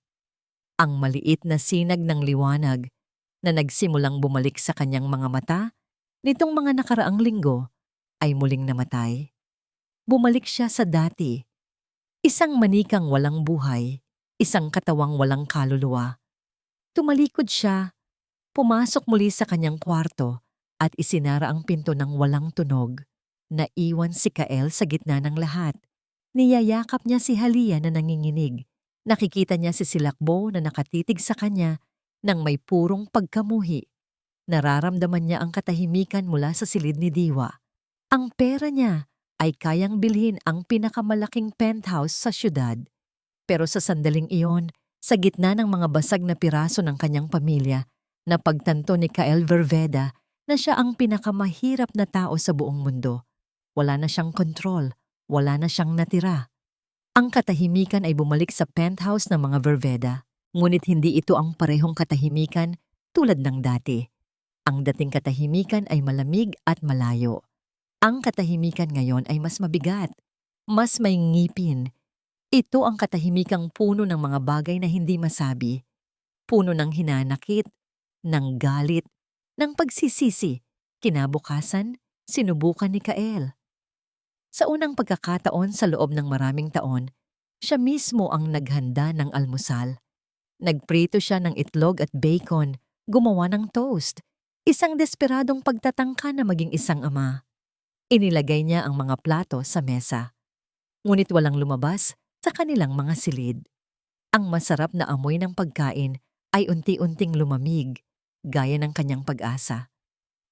Ang maliit na sinag ng liwanag na nagsimulang bumalik sa kanyang mga mata nitong mga nakaraang linggo ay muling namatay. Bumalik siya sa dati. Isang manikang walang buhay, isang katawang walang kaluluwa. Tumalikod siya, pumasok muli sa kanyang kwarto at isinara ang pinto ng walang tunog. Naiwan si Kael sa gitna ng lahat. Niyayakap niya si Halia na nanginginig. Nakikita niya si Silakbo na nakatitig sa kanya nang may purong pagkamuhi. Nararamdaman niya ang katahimikan mula sa silid ni Diwa. Ang pera niya ay kayang bilhin ang pinakamalaking penthouse sa syudad. Pero sa sandaling iyon, sa gitna ng mga basag na piraso ng kanyang pamilya, napagtanto ni Kael Verveda na siya ang pinakamahirap na tao sa buong mundo. Wala na siyang kontrol, wala na siyang natira. Ang katahimikan ay bumalik sa penthouse ng mga Verveda, ngunit hindi ito ang parehong katahimikan tulad ng dati. Ang dating katahimikan ay malamig at malayo. Ang katahimikan ngayon ay mas mabigat, mas may ngipin. Ito ang katahimikang puno ng mga bagay na hindi masabi. Puno ng hinanakit, ng galit, ng pagsisisi. Kinabukasan, sinubukan ni Kael. Sa unang pagkakataon sa loob ng maraming taon, siya mismo ang naghanda ng almusal. Nagprito siya ng itlog at bacon, gumawa ng toast. Isang desperadong pagtatangka na maging isang ama. Inilagay niya ang mga plato sa mesa. Ngunit walang lumabas sa kanilang mga silid. Ang masarap na amoy ng pagkain ay unti-unting lumamig, gaya ng kanyang pag-asa.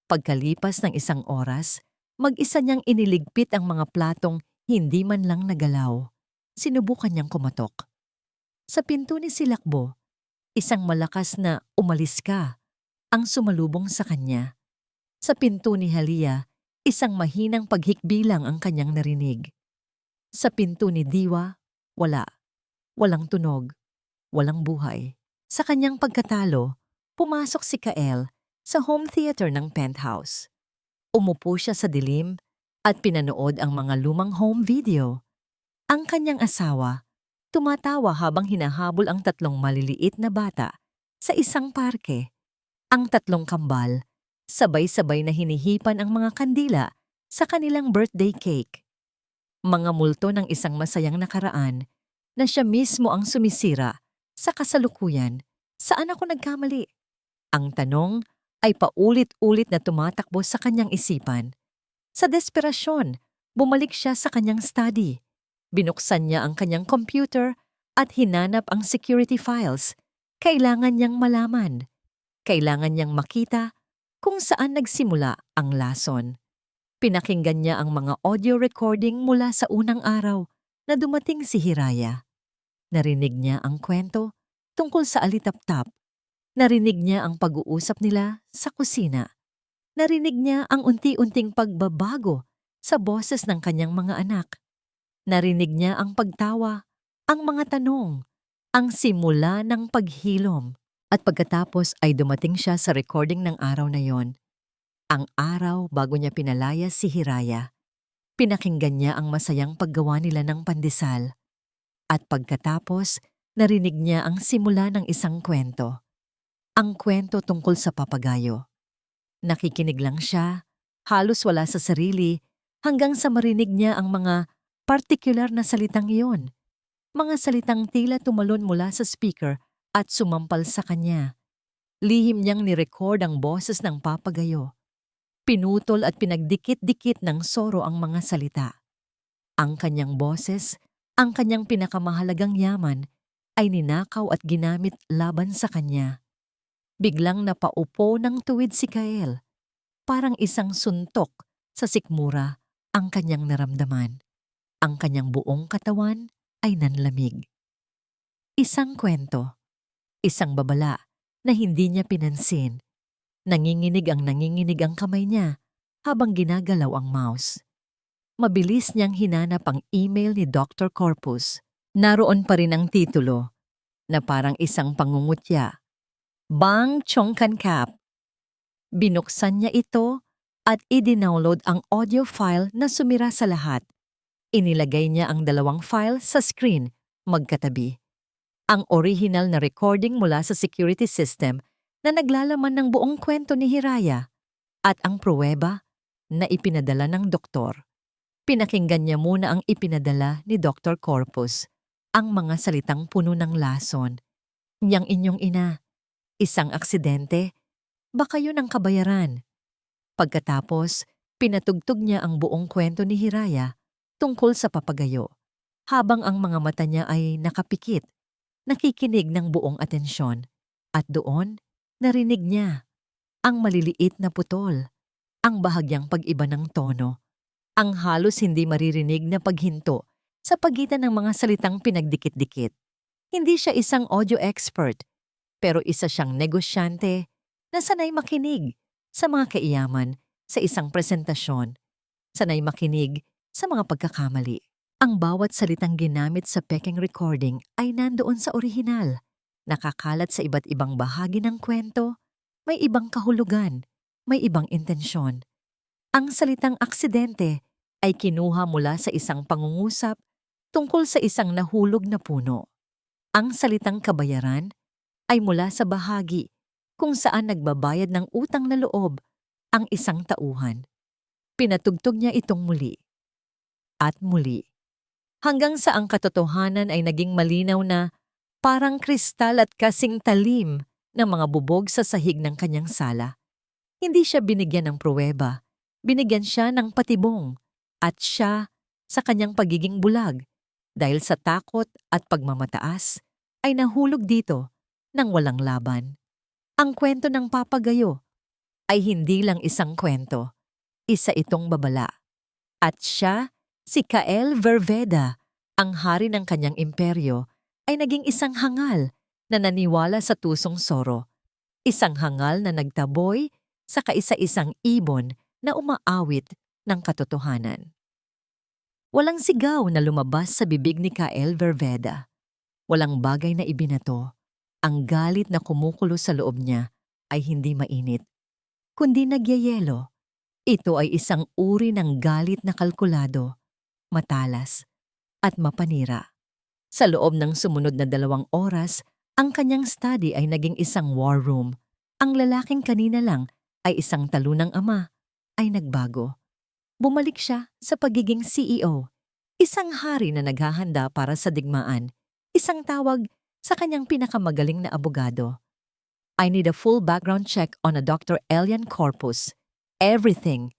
Pagkalipas ng isang oras, mag-isa niyang iniligpit ang mga platong hindi man lang nagalaw. Sinubukan niyang kumatok. Sa pinto ni Silakbo, isang malakas na "umalis ka" ang sumalubong sa kanya. Sa pinto ni Halia, isang mahinang paghikbilang ang kanyang narinig. Sa pinto ni Diwa, wala. Walang tunog. Walang buhay. Sa kanyang pagkatalo, pumasok si Kael sa home theater ng penthouse. Umupo siya sa dilim at pinanood ang mga lumang home video. Ang kanyang asawa, tumatawa habang hinahabol ang tatlong maliliit na bata sa isang parke. Ang tatlong kambal, sabay-sabay na hinihipan ang mga kandila sa kanilang birthday cake. Mga multo ng isang masayang nakaraan na siya mismo ang sumisira sa kasalukuyan. Saan ako nagkamali? Ang tanong ay paulit-ulit na tumatakbo sa kanyang isipan. Sa desperasyon, bumalik siya sa kanyang study. Binuksan niya ang kanyang computer at hinanap ang security files. Kailangan niyang malaman. Kailangan niyang makita kung saan nagsimula ang lason. Pinakinggan niya ang mga audio recording mula sa unang araw na dumating si Hiraya. Narinig niya ang kwento tungkol sa alitaptap. Narinig niya ang pag-uusap nila sa kusina. Narinig niya ang unti-unting pagbabago sa boses ng kanyang mga anak. Narinig niya ang pagtawa, ang mga tanong, ang simula ng paghilom. At pagkatapos ay dumating siya sa recording ng araw na yon. Ang araw bago niya pinalayas si Hiraya. Pinakinggan niya ang masayang paggawa nila ng pandesal. At pagkatapos, narinig niya ang simula ng isang kwento. Ang kwento tungkol sa papagayo. Nakikinig lang siya, halos wala sa sarili, hanggang sa marinig niya ang mga partikular na salitang iyon. Mga salitang tila tumalon mula sa speaker at sumampal sa kanya. Lihim niyang nirecord ang boses ng papagayo. Pinutol at pinagdikit-dikit ng soro ang mga salita. Ang kanyang boses, ang kanyang pinakamahalagang yaman, ay ninakaw at ginamit laban sa kanya. Biglang napaupo ng tuwid si Kael. Parang isang suntok sa sikmura ang kanyang naramdaman. Ang kanyang buong katawan ay nanlamig. Isang kwento. Isang babala na hindi niya pinansin. Nanginginig ang kamay niya habang ginagalaw ang mouse. Mabilis niyang hinanap ang email ni Dr. Corpus. Naroon pa rin ang titulo na parang isang pangungutya. Bang Chongkan Kap. Binuksan niya ito at i-download ang audio file na sumira sa lahat. Inilagay niya ang dalawang file sa screen, magkatabi. Ang original na recording mula sa security system na naglalaman ng buong kwento ni Hiraya at ang pruweba na ipinadala ng doktor. Pinakinggan niya muna ang ipinadala ni Dr. Corpus, ang mga salitang puno ng lason. Niyang inyong ina, isang aksidente, baka yun ang kabayaran. Pagkatapos, pinatugtog niya ang buong kwento ni Hiraya tungkol sa papagayo, habang ang mga mata niya ay nakapikit. Nakikinig ng buong atensyon at doon narinig niya ang maliliit na putol, ang bahagyang pag-iba ng tono, ang halos hindi maririnig na paghinto sa pagitan ng mga salitang pinagdikit-dikit. Hindi siya isang audio expert, pero isa siyang negosyante na sanay makinig sa mga kaiyaman sa isang presentasyon, sanay makinig sa mga pagkakamali. Ang bawat salitang ginamit sa peking recording ay nandoon sa orihinal. Nakakalat sa iba't ibang bahagi ng kwento, may ibang kahulugan, may ibang intensyon. Ang salitang aksidente ay kinuha mula sa isang pangungusap tungkol sa isang nahulog na puno. Ang salitang kabayaran ay mula sa bahagi kung saan nagbabayad ng utang na loob ang isang tauhan. Pinatugtog niya itong muli at muli, hanggang sa ang katotohanan ay naging malinaw na parang kristal at kasing talim ng mga bubog sa sahig ng kanyang sala. Hindi siya binigyan ng pruweba, binigyan siya ng patibong, at siya sa kanyang pagiging bulag dahil sa takot at pagmamataas ay nahulog dito ng walang laban. Ang kwento ng papagayo ay hindi lang isang kwento, isa itong babala. At siya, si Kael Verveda, ang hari ng kanyang imperyo, ay naging isang hangal na naniwala sa tusong soro. Isang hangal na nagtaboy sa kaisa-isang ibon na umaawit ng katotohanan. Walang sigaw na lumabas sa bibig ni Kael Verveda. Walang bagay na ibinato. Ang galit na kumukulo sa loob niya ay hindi mainit, kundi nagyayelo. Ito ay isang uri ng galit na kalkulado, matalas, at mapanira. Sa loob ng sumunod na 2 oras, ang kanyang study ay naging isang war room. Ang lalaking kanina lang ay isang talunang ama ay nagbago. Bumalik siya sa pagiging CEO, isang hari na naghahanda para sa digmaan, isang tawag sa kanyang pinakamagaling na abogado. I need a full background check on a Dr. Elian Corpus. Everything.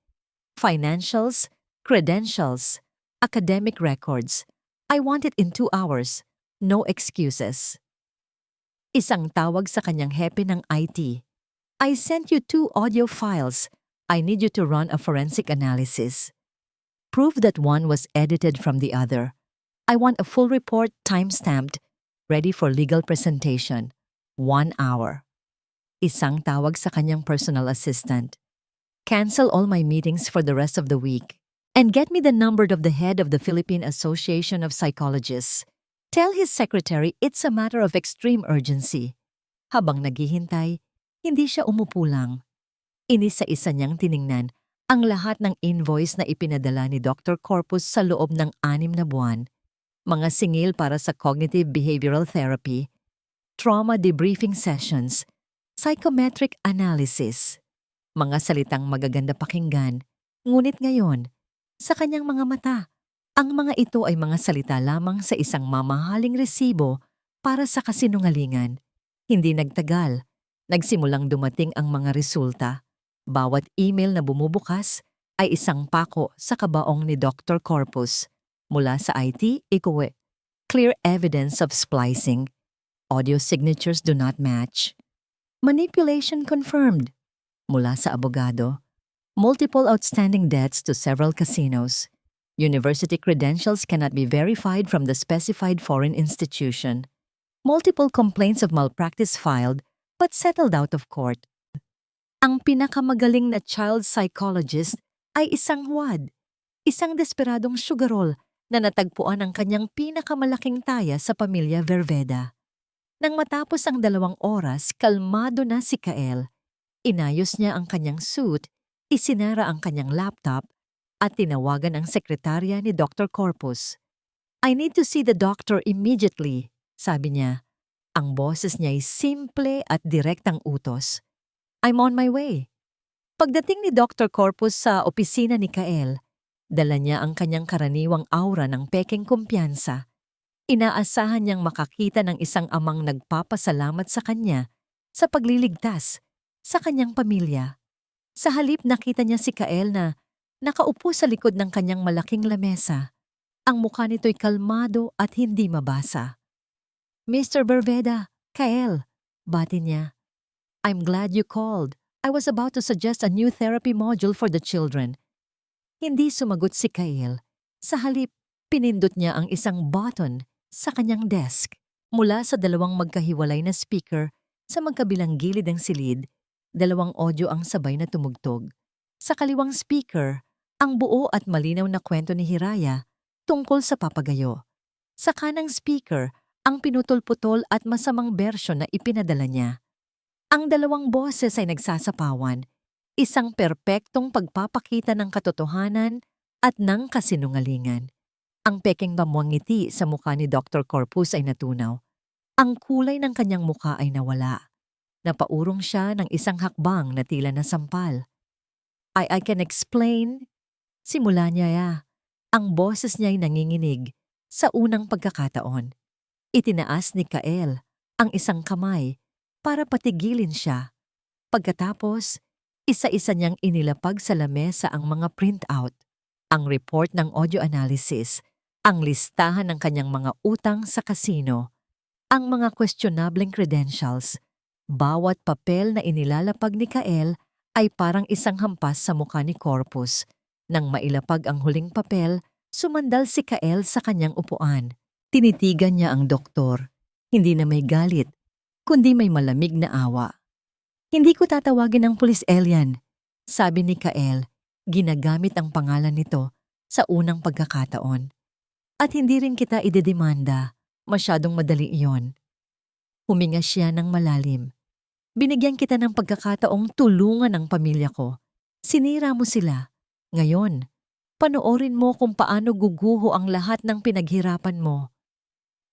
Financials, credentials, academic records. I want it in 2 hours. No excuses. Isang tawag sa kanyang hepe ng IT. I sent you 2 audio files. I need you to run a forensic analysis. Prove that one was edited from the other. I want a full report time-stamped, ready for legal presentation. 1 hour. Isang tawag sa kanyang personal assistant. Cancel all my meetings for the rest of the week. And get me the number of the head of the Philippine Association of Psychologists. Tell his secretary it's a matter of extreme urgency. Habang naghihintay, hindi siya umupo lang. Inisa-isa niyang tiningnan ang lahat ng invoice na ipinadala ni Dr. Corpus sa loob ng 6 na buwan. Mga singil para sa cognitive behavioral therapy, trauma debriefing sessions, psychometric analysis. Mga salitang magaganda pakinggan, ngunit ngayon, sa kanyang mga mata, ang mga ito ay mga salita lamang sa isang mamahaling resibo para sa kasinungalingan. Hindi nagtagal, nagsimulang dumating ang mga resulta. Bawat email na bumubukas ay isang pako sa kabaong ni Dr. Corpus. Mula sa IT, ikuwe. Clear evidence of splicing. Audio signatures do not match. Manipulation confirmed. Mula sa abogado. Multiple outstanding debts to several casinos. University credentials cannot be verified from the specified foreign institution. Multiple complaints of malpractice filed but settled out of court. Ang pinakamagaling na child psychologist ay isang huwad, isang desperadong sugarol na natagpuan ang kanyang pinakamalaking taya sa pamilya Verveda. Nang matapos ang 2 oras, kalmado na si Kael. Inayos niya ang kanyang suit, isinara ang kanyang laptop, at tinawagan ang sekretarya ni Dr. Corpus. I need to see the doctor immediately, sabi niya. Ang boses niya ay simple at direktang utos. I'm on my way. Pagdating ni Dr. Corpus sa opisina ni Kael, dala niya ang kanyang karaniwang aura ng pekeng kumpiyansa. Inaasahan niyang makakita ng isang amang nagpapasalamat sa kanya sa pagliligtas sa kanyang pamilya. Sa halip nakita niya si Kael na nakaupo sa likod ng kanyang malaking lamesa. Ang mukha nito'y kalmado at hindi mabasa. Mr. Verveda, Kael, bati niya. I'm glad you called. I was about to suggest a new therapy module for the children. Hindi sumagot si Kael. Sa halip, pinindot niya ang isang button sa kanyang desk. Mula sa 2 magkahiwalay na speaker sa magkabilang gilid ng silid, 2 audio ang sabay na tumugtog. Sa kaliwang speaker, ang buo at malinaw na kwento ni Hiraya tungkol sa papagayo. Sa kanang speaker, ang pinutol-putol at masamang bersyon na ipinadala niya. Ang 2 boses ay nagsasapawan. Isang perpektong pagpapakita ng katotohanan at ng kasinungalingan. Ang pekeng bamuang ngiti sa mukha ni Dr. Corpus ay natunaw. Ang kulay ng kanyang mukha ay nawala. Napaurong siya ng isang hakbang na tila nasampal. I can explain. Simula niya. Ang boses niya ay nanginginig sa unang pagkakataon. Itinaas ni Kael ang isang kamay para patigilin siya. Pagkatapos, isa-isa niyang inilapag sa lamesa ang mga printout, ang report ng audio analysis, ang listahan ng kanyang mga utang sa kasino, ang mga questionableng credentials. Bawat papel na inilalapag ni Kael ay parang isang hampas sa mukha ni Corpus. Nang mailapag ang huling papel, sumandal si Kael sa kanyang upuan. Tinitigan niya ang doktor, hindi na may galit, kundi may malamig na awa. Hindi ko tatawagin ang pulis, Elian, sabi ni Kael, ginagamit ang pangalan nito sa unang pagkakataon. At hindi rin kita idedemanda, masyadong madali iyon. Huminga siya ng malalim. Binigyan kita ng pagkakataong tulungan ang pamilya ko. Sinira mo sila. Ngayon, panoorin mo kung paano guguho ang lahat ng pinaghirapan mo.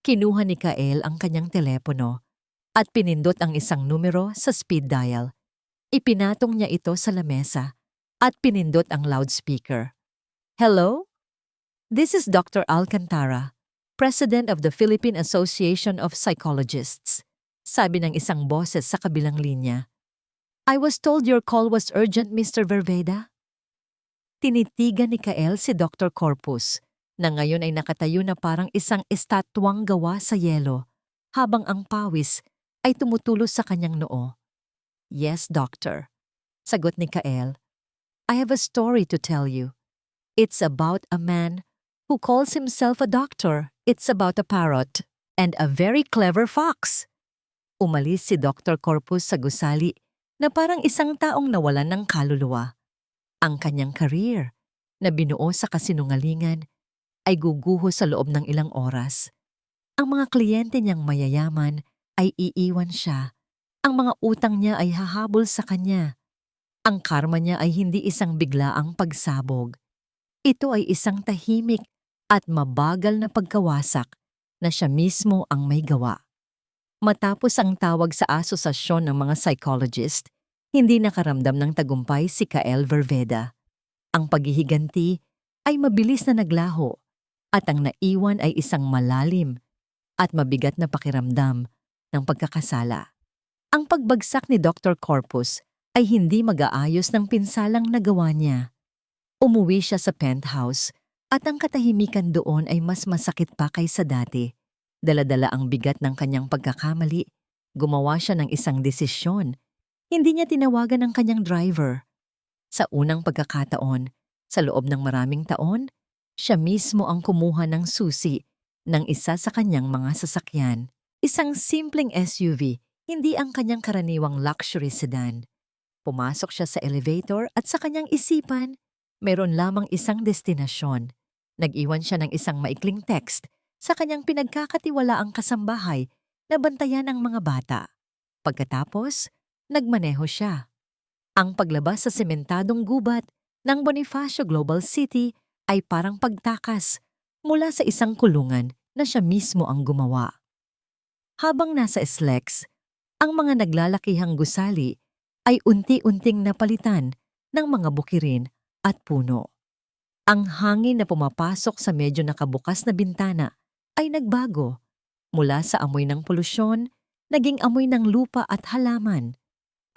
Kinuha ni Kael ang kanyang telepono at pinindot ang isang numero sa speed dial. Ipinatong niya ito sa lamesa at pinindot ang loudspeaker. Hello? This is Dr. Alcantara, President of the Philippine Association of Psychologists. Sabi ng isang boses sa kabilang linya. I was told your call was urgent, Mr. Verveda. Tinitigan ni Kael si Dr. Corpus, na ngayon ay nakatayo na parang isang estatwang gawa sa yelo, habang ang pawis ay tumutulos sa kanyang noo. Yes, doctor. Sagot ni Kael. I have a story to tell you. It's about a man who calls himself a doctor. It's about a parrot and a very clever fox. Umalis si Dr. Corpus sa gusali na parang isang taong nawalan ng kaluluwa. Ang kanyang career, na binuo sa kasinungalingan, ay guguho sa loob ng ilang oras. Ang mga kliyente niyang mayayaman ay iiwan siya. Ang mga utang niya ay hahabol sa kanya. Ang karma niya ay hindi isang biglaang pagsabog. Ito ay isang tahimik at mabagal na pagkawasak na siya mismo ang may gawa. Matapos ang tawag sa asosasyon ng mga psychologist, hindi nakaramdam ng tagumpay si Kael Verveda. Ang paghihiganti ay mabilis na naglaho at ang naiwan ay isang malalim at mabigat na pakiramdam ng pagkakasala. Ang pagbagsak ni Dr. Corpus ay hindi mag-aayos ng pinsalang nagawa niya. Umuwi siya sa penthouse at ang katahimikan doon ay mas masakit pa kaysa dati. Dala-dala ang bigat ng kanyang pagkakamali. Gumawa siya ng isang desisyon. Hindi niya tinawagan ang kanyang driver. Sa unang pagkakataon, sa loob ng maraming taon, siya mismo ang kumuha ng susi ng isa sa kanyang mga sasakyan. Isang simpleng SUV, hindi ang kanyang karaniwang luxury sedan. Pumasok siya sa elevator at sa kanyang isipan, meron lamang isang destinasyon. Nag-iwan siya ng isang maikling text sa kanyang pinagkakatiwalaang kasambahay na bantayan ng mga bata. Pagkatapos, nagmaneho siya. Ang paglabas sa sementadong gubat ng Bonifacio Global City ay parang pagtakas mula sa isang kulungan na siya mismo ang gumawa. Habang nasa SLEX, ang mga naglalakihang gusali ay unti-unting napalitan ng mga bukirin at puno. Ang hangin na pumapasok sa medyo nakabukas na bintana ay nagbago. Mula sa amoy ng polusyon, naging amoy ng lupa at halaman.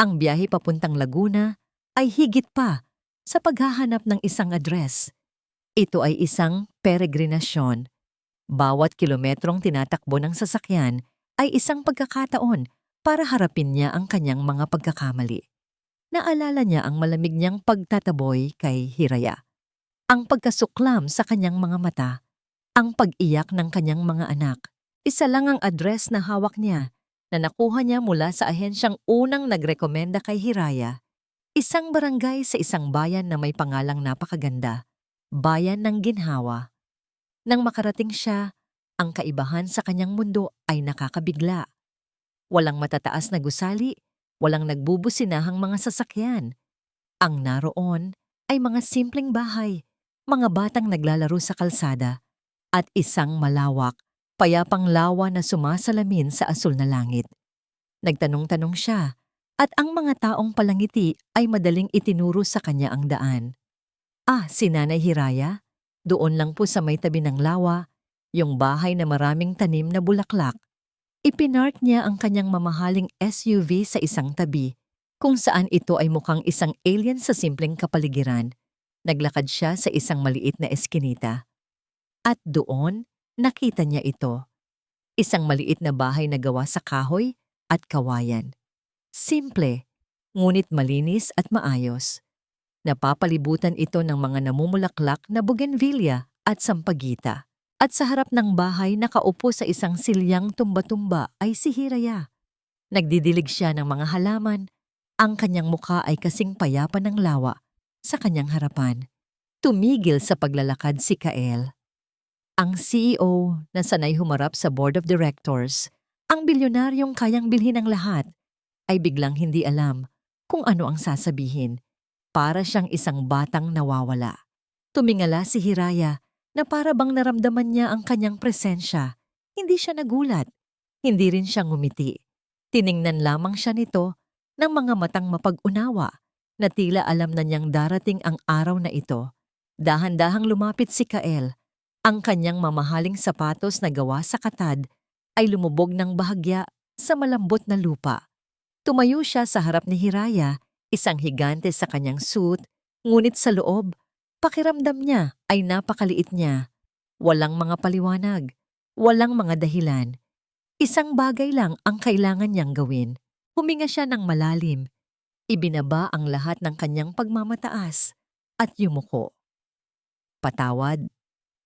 Ang biyahe papuntang Laguna ay higit pa sa paghahanap ng isang address. Ito ay isang peregrinasyon. Bawat kilometrong tinatakbo ng sasakyan ay isang pagkakataon para harapin niya ang kanyang mga pagkakamali. Naalala niya ang malamig niyang pagtataboy kay Hiraya, ang pagkasuklam sa kanyang mga mata, ang pag-iyak ng kanyang mga anak. Isa lang ang address na hawak niya na nakuha niya mula sa ahensyang unang nagrekomenda kay Hiraya. Isang barangay sa isang bayan na may pangalang napakaganda, Bayan ng Ginhawa. Nang makarating siya, ang kaibahan sa kanyang mundo ay nakakabigla. Walang matataas na gusali, walang nagbubusinahang mga sasakyan. Ang naroon ay mga simpleng bahay, mga batang naglalaro sa kalsada, at isang malawak, payapang lawa na sumasalamin sa asul na langit. Nagtanong-tanong siya, at ang mga taong palangiti ay madaling itinuro sa kanya ang daan. Si Nanay Hiraya? Doon lang po sa may tabi ng lawa, yung bahay na maraming tanim na bulaklak. Ipinark niya ang kanyang mamahaling SUV sa isang tabi, kung saan ito ay mukhang isang alien sa simpleng kapaligiran. Naglakad siya sa isang maliit na eskinita. At doon, nakita niya ito. Isang maliit na bahay na gawa sa kahoy at kawayan. Simple, ngunit malinis at maayos. Napapalibutan ito ng mga namumulaklak na bougainvillea at sampagita. At sa harap ng bahay nakaupo sa isang silyang tumba-tumba ay si Hiraya. Nagdidilig siya ng mga halaman. Ang kanyang mukha ay kasing payapa ng lawa sa kanyang harapan. Tumigil sa paglalakad si Kael. Ang CEO na sanay humarap sa board of directors, ang bilyonaryong kayang bilhin ang lahat, ay biglang hindi alam kung ano ang sasabihin. Para siyang isang batang nawawala. Tumingala si Hiraya na para bang naramdaman niya ang kanyang presensya. Hindi siya nagulat. Hindi rin siya ngumiti. Tiningnan lamang siya nito ng mga matang mapag-unawa na tila alam na niyang darating ang araw na ito. Dahan-dahang lumapit si Kael. Ang kanyang mamahaling sapatos na gawa sa katad ay lumubog ng bahagya sa malambot na lupa. Tumayo siya sa harap ni Hiraya, isang higante sa kanyang suit, ngunit sa loob, pakiramdam niya ay napakaliit niya. Walang mga paliwanag, walang mga dahilan. Isang bagay lang ang kailangan niyang gawin. Huminga siya ng malalim. Ibinaba ang lahat ng kanyang pagmamataas at yumuko. Patawad,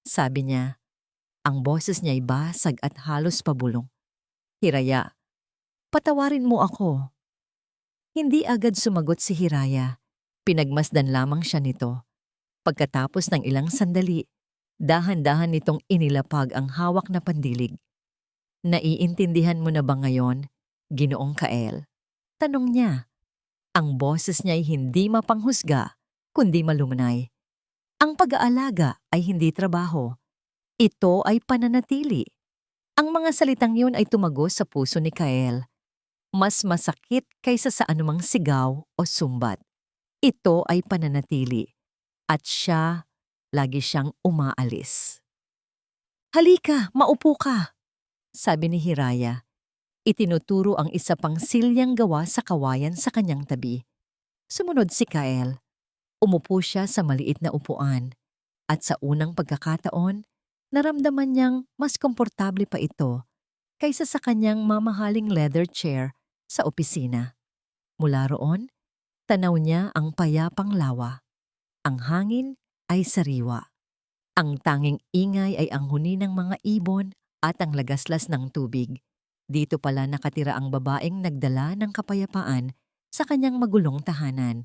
sabi niya. Ang boses niya ay basag at halos pabulong. Hiraya, patawarin mo ako. Hindi agad sumagot si Hiraya. Pinagmasdan lamang siya nito. Pagkatapos ng ilang sandali, dahan-dahan nitong inilapag ang hawak na pandilig. Naiintindihan mo na ba ngayon, Ginoong Kael? Tanong niya. Ang boses niya ay hindi mapanghusga, kundi malumanay. Ang pag-aalaga ay hindi trabaho. Ito ay pananatili. Ang mga salitang yun ay tumagos sa puso ni Kael. Mas masakit kaysa sa anumang sigaw o sumbat. Ito ay pananatili. At siya, lagi siyang umaalis. Halika, maupo ka, sabi ni Hiraya. Itinuturo ang isa pang silyang gawa sa kawayan sa kanyang tabi. Sumunod si Kael. Umupo siya sa maliit na upuan. At sa unang pagkakataon, naramdaman niyang mas komportable pa ito kaysa sa kanyang mamahaling leather chair sa opisina. Mula roon, tanaw niya ang payapang lawa. Ang hangin ay sariwa. Ang tanging ingay ay ang huni ng mga ibon at ang lagaslas ng tubig. Dito pala nakatira ang babaeng nagdala ng kapayapaan sa kanyang magulong tahanan.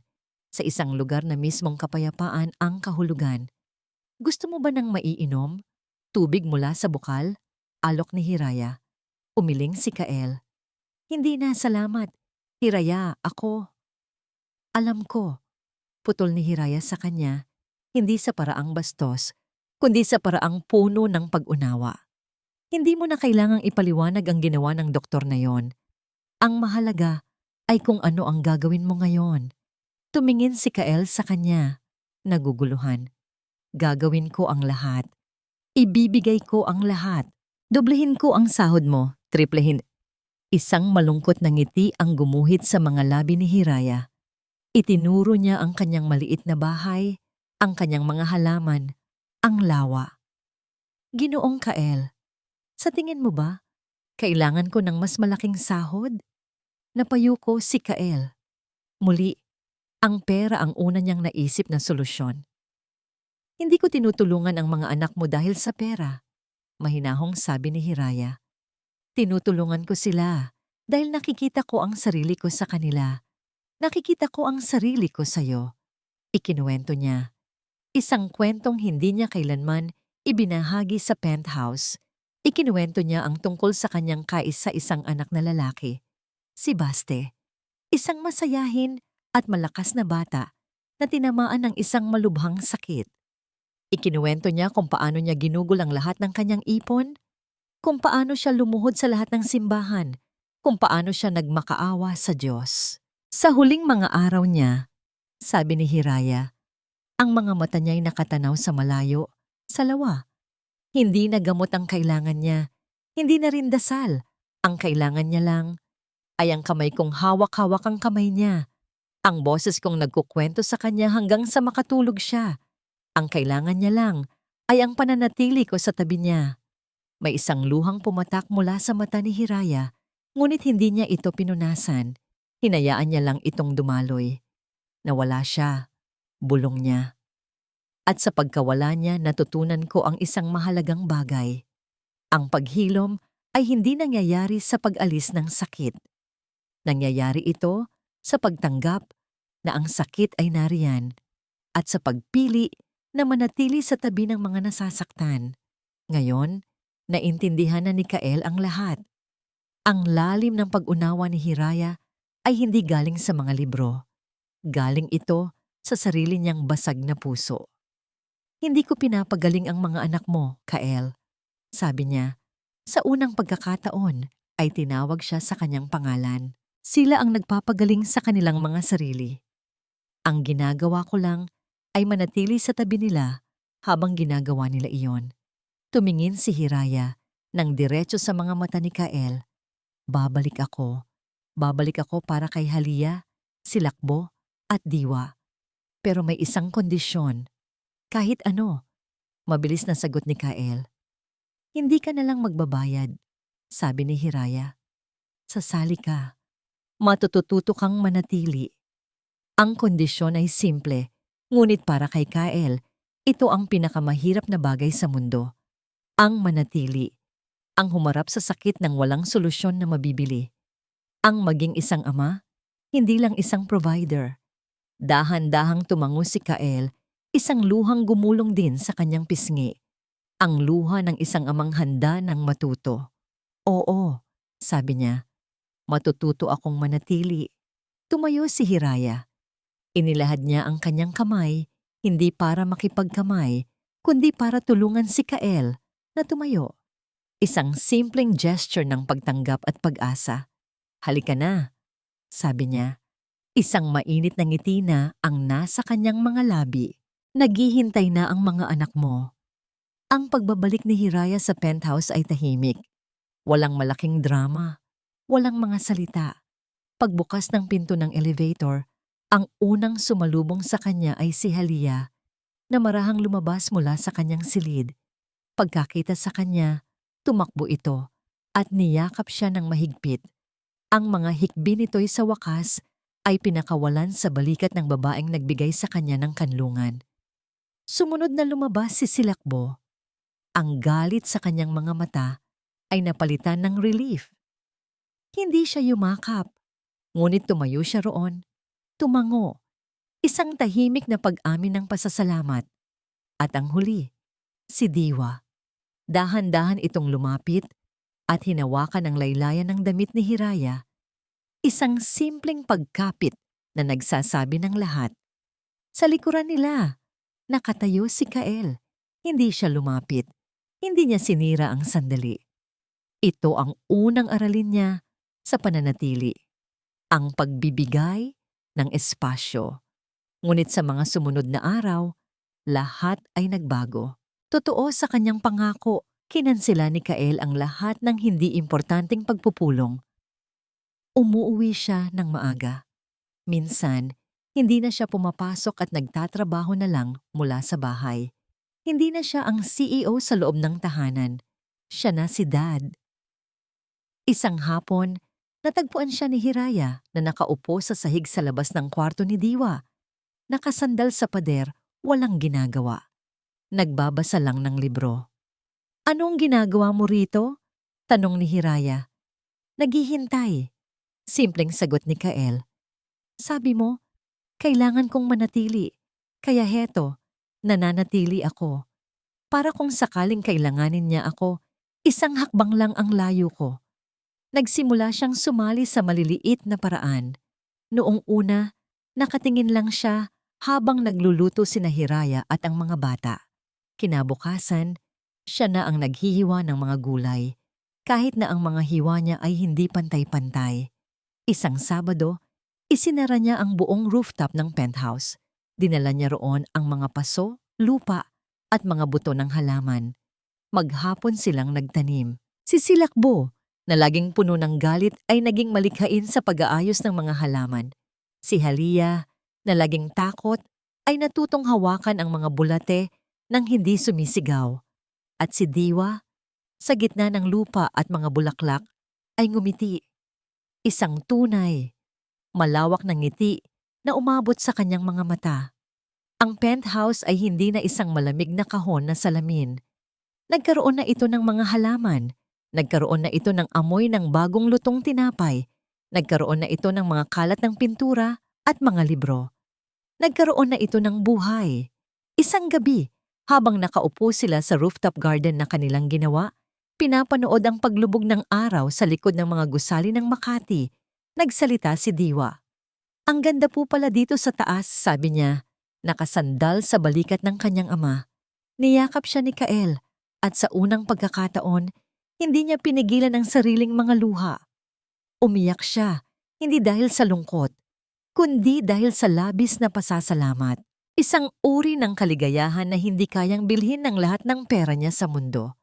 Sa isang lugar na mismong kapayapaan ang kahulugan. Gusto mo ba ng maiinom? Tubig mula sa bukal? Alok ni Hiraya. Umiling si Kael. Hindi na, salamat. Hiraya, ako. Alam ko. Putol ni Hiraya sa kanya, hindi sa paraang bastos, kundi sa paraang puno ng pag-unawa. Hindi mo na kailangang ipaliwanag ang ginawa ng doktor na yon. Ang mahalaga ay kung ano ang gagawin mo ngayon. Tumingin si Kael sa kanya, naguguluhan. Gagawin ko ang lahat. Ibibigay ko ang lahat. Doblehin ko ang sahod mo, triplehin. Isang malungkot na ngiti ang gumuhit sa mga labi ni Hiraya. Itinuro niya ang kanyang maliit na bahay, ang kanyang mga halaman, ang lawa. Ginoong Kael, sa tingin mo ba, kailangan ko ng mas malaking sahod? Napayuko si Kael. Muli, ang pera ang una niyang naisip na solusyon. Hindi ko tinutulungan ang mga anak mo dahil sa pera, mahinahong sabi ni Hiraya. Tinutulungan ko sila dahil nakikita ko ang sarili ko sa kanila. Nakikita ko ang sarili ko sa'yo. Ikinuwento niya. Isang kwentong hindi niya kailanman ibinahagi sa penthouse. Ikinuwento niya ang tungkol sa kanyang kaisa-isang anak na lalaki, si Baste. Isang masayahin at malakas na bata na tinamaan ng isang malubhang sakit. Ikinuwento niya kung paano niya ginugol ang lahat ng kanyang ipon, kung paano siya lumuhod sa lahat ng simbahan, kung paano siya nagmakaawa sa Diyos. Sa huling mga araw niya, sabi ni Hiraya, ang mga mata niya'y nakatanaw sa malayo, sa lawa. Hindi na gamot ang kailangan niya, hindi na rin dasal. Ang kailangan niya lang ay ang kamay kong hawak-hawak ang kamay niya. Ang boses kong nagkukwento sa kanya hanggang sa makatulog siya. Ang kailangan niya lang ay ang pananatili ko sa tabi niya. May isang luhang pumatak mula sa mata ni Hiraya, ngunit hindi niya ito pinunasan. Hinayaan niya lang itong dumaloy. Nawala siya, bulong niya. At sa pagkawala niya natutunan ko ang isang mahalagang bagay. Ang paghilom ay hindi nangyayari sa pag-alis ng sakit. Nangyayari ito sa pagtanggap na ang sakit ay nariyan at sa pagpili na manatili sa tabi ng mga nasasaktan. Ngayon, naintindihan na ni Kael ang lahat. Ang lalim ng pag-unawa ni Hiraya ay hindi galing sa mga libro. Galing ito sa sarili niyang basag na puso. Hindi ko pinapagaling ang mga anak mo, Kael. Sabi niya, sa unang pagkakataon ay tinawag siya sa kanyang pangalan. Sila ang nagpapagaling sa kanilang mga sarili. Ang ginagawa ko lang ay manatili sa tabi nila habang ginagawa nila iyon. Tumingin si Hiraya nang diretso sa mga mata ni Kael. Babalik ako. Babalik ako para kay Halia, si Lakbo at Diwa. Pero may isang kondisyon. Kahit ano, mabilis na sagot ni Kael. Hindi ka na lang magbabayad, sabi ni Hiraya. Sasali ka. Matututo kang manatili. Ang kondisyon ay simple, ngunit para kay Kael, ito ang pinakamahirap na bagay sa mundo. Ang manatili. Ang humarap sa sakit ng walang solusyon na mabibili. Ang maging isang ama, hindi lang isang provider. Dahan-dahang tumango si Kael, isang luhang gumulong din sa kanyang pisngi. Ang luha ng isang amang handa ng matuto. Oo, sabi niya, matututo akong manatili. Tumayo si Hiraya. Inilahad niya ang kanyang kamay, hindi para makipagkamay, kundi para tulungan si Kael na tumayo. Isang simpleng gesture ng pagtanggap at pag-asa. Halika na, sabi niya. Isang mainit na ngiti na ang nasa kanyang mga labi. Naghihintay na ang mga anak mo. Ang pagbabalik ni Hiraya sa penthouse ay tahimik. Walang malaking drama, walang mga salita. Pagbukas ng pinto ng elevator, ang unang sumalubong sa kanya ay si Halia, na marahang lumabas mula sa kanyang silid. Pagkakita sa kanya, tumakbo ito at niyakap siya ng mahigpit. Ang mga hikbi nito'y sa wakas ay pinakawalan sa balikat ng babaeng nagbigay sa kanya ng kanlungan. Sumunod na lumabas si Silakbo. Ang galit sa kanyang mga mata ay napalitan ng relief. Hindi siya yumakap, ngunit tumayo siya roon. Tumango, isang tahimik na pag-amin ng pasasalamat. At ang huli, si Diwa. Dahan-dahan itong lumapit at hinawakan ang laylayan ng damit ni Hiraya. Isang simpleng pagkapit na nagsasabi ng lahat. Sa likuran nila, nakatayo si Kael. Hindi siya lumapit. Hindi niya sinira ang sandali. Ito ang unang aralin niya sa pananatili. Ang pagbibigay ng espasyo. Ngunit sa mga sumunod na araw, lahat ay nagbago. Totoo sa kanyang pangako, kinansela ni Kael ang lahat ng hindi importanteng pagpupulong. Umuuwi siya ng maaga. Minsan, hindi na siya pumapasok at nagtatrabaho na lang mula sa bahay. Hindi na siya ang CEO sa loob ng tahanan. Siya na si Dad. Isang hapon, natagpuan siya ni Hiraya na nakaupo sa sahig sa labas ng kwarto ni Diwa. Nakasandal sa pader, walang ginagawa. Nagbabasa lang ng libro. Anong ginagawa mo rito? Tanong ni Hiraya. Naghihintay. Simpleng sagot ni Kael. Sabi mo, kailangan kong manatili. Kaya heto, nananatili ako. Para kung sakaling kailanganin niya ako, isang hakbang lang ang layo ko. Nagsimula siyang sumali sa maliliit na paraan. Noong una, nakatingin lang siya habang nagluluto sina Hiraya at ang mga bata. Kinabukasan, siya na ang naghihiwa ng mga gulay, kahit na ang mga hiwa niya ay hindi pantay-pantay. Isang Sabado, isinara niya ang buong rooftop ng penthouse. Dinala niya roon ang mga paso, lupa, at mga buto ng halaman. Maghapon silang nagtanim. Si Silakbo, na laging puno ng galit, ay naging malikhain sa pag-aayos ng mga halaman. Si Halia, na laging takot, ay natutong hawakan ang mga bulate nang hindi sumisigaw. At si Diwa, sa gitna ng lupa at mga bulaklak, ay ngumiti. Isang tunay, malawak na ngiti na umabot sa kanyang mga mata. Ang penthouse ay hindi na isang malamig na kahon na salamin. Nagkaroon na ito ng mga halaman. Nagkaroon na ito ng amoy ng bagong lutong tinapay. Nagkaroon na ito ng mga kalat ng pintura at mga libro. Nagkaroon na ito ng buhay. Isang gabi, habang nakaupo sila sa rooftop garden na kanilang ginawa, pinapanood ang paglubog ng araw sa likod ng mga gusali ng Makati. Nagsalita si Diwa. Ang ganda po pala dito sa taas, sabi niya. Nakasandal sa balikat ng kanyang ama. Niyakap siya ni Kael at sa unang pagkakataon, hindi niya pinigilan ang sariling mga luha. Umiyak siya, hindi dahil sa lungkot, kundi dahil sa labis na pasasalamat. Isang uri ng kaligayahan na hindi kayang bilhin ng lahat ng pera niya sa mundo.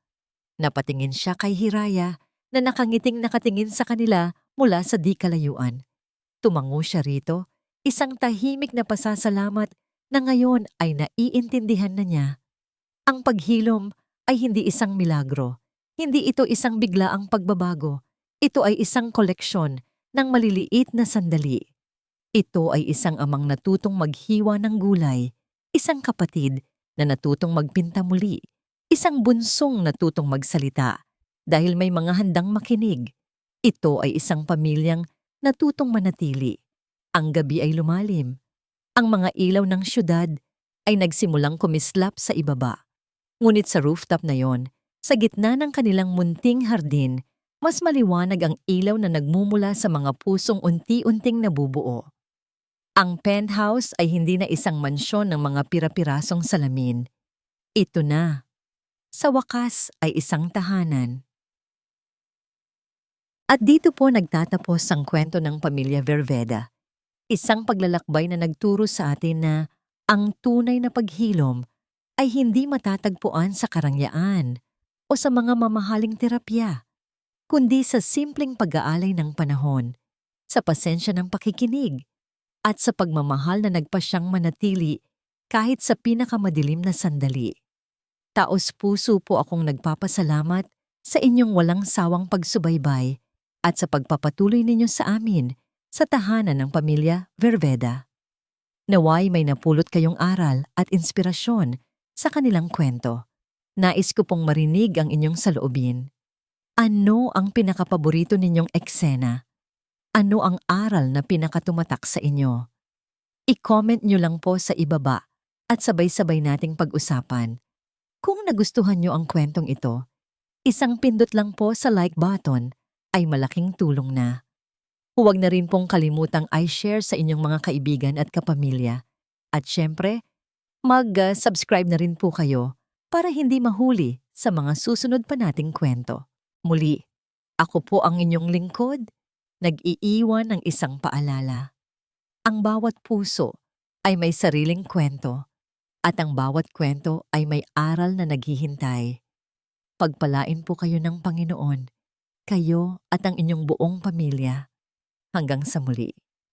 Napatingin siya kay Hiraya na nakangiting nakatingin sa kanila mula sa di kalayuan. Tumango siya rito, isang tahimik na pasasalamat na ngayon ay naiintindihan na niya. Ang paghilom ay hindi isang milagro. Hindi ito isang biglaang pagbabago. Ito ay isang koleksyon ng maliliit na sandali. Ito ay isang amang natutong maghiwa ng gulay, isang kapatid na natutong magpinta muli, isang bunsong natutong magsalita dahil may mga handang makinig. Ito ay isang pamilyang natutong manatili. Ang gabi ay lumalim. Ang mga ilaw ng syudad ay nagsimulang kumislap sa ibaba. Ngunit sa rooftop na yon, sa gitna ng kanilang munting hardin, mas maliwanag ang ilaw na nagmumula sa mga pusong unti-unting nabubuo. Ang penthouse ay hindi na isang mansyon ng mga pira-pirasong salamin. Ito na. Sa wakas ay isang tahanan. At dito po nagtatapos ang kwento ng pamilya Verveda. Isang paglalakbay na nagturo sa atin na ang tunay na paghilom ay hindi matatagpuan sa karangyaan o sa mga mamahaling terapya, kundi sa simpleng pag-aalay ng panahon, sa pasensya ng pakikinig, at sa pagmamahal na nagpasyang manatili kahit sa pinakamadilim na sandali. Taos-puso po akong nagpapasalamat sa inyong walang sawang pagsubaybay at sa pagpapatuloy ninyo sa amin sa tahanan ng pamilya Verveda. Naway may napulot kayong aral at inspirasyon sa kanilang kwento. Nais ko pong marinig ang inyong saloobin. Ano ang pinakapaborito ninyong eksena? Ano ang aral na pinakatumatak sa inyo? I-comment nyo lang po sa ibaba at sabay-sabay nating pag-usapan. Kung nagustuhan nyo ang kwentong ito, isang pindot lang po sa like button ay malaking tulong na. Huwag na rin pong kalimutang i-share sa inyong mga kaibigan at kapamilya. At syempre, mag-subscribe na rin po kayo para hindi mahuli sa mga susunod pa nating kwento. Muli, ako po ang inyong lingkod, nag-iiwan ng isang paalala. Ang bawat puso ay may sariling kwento at ang bawat kwento ay may aral na naghihintay. Pagpalain po kayo ng Panginoon, kayo at ang inyong buong pamilya. Hanggang sa muli.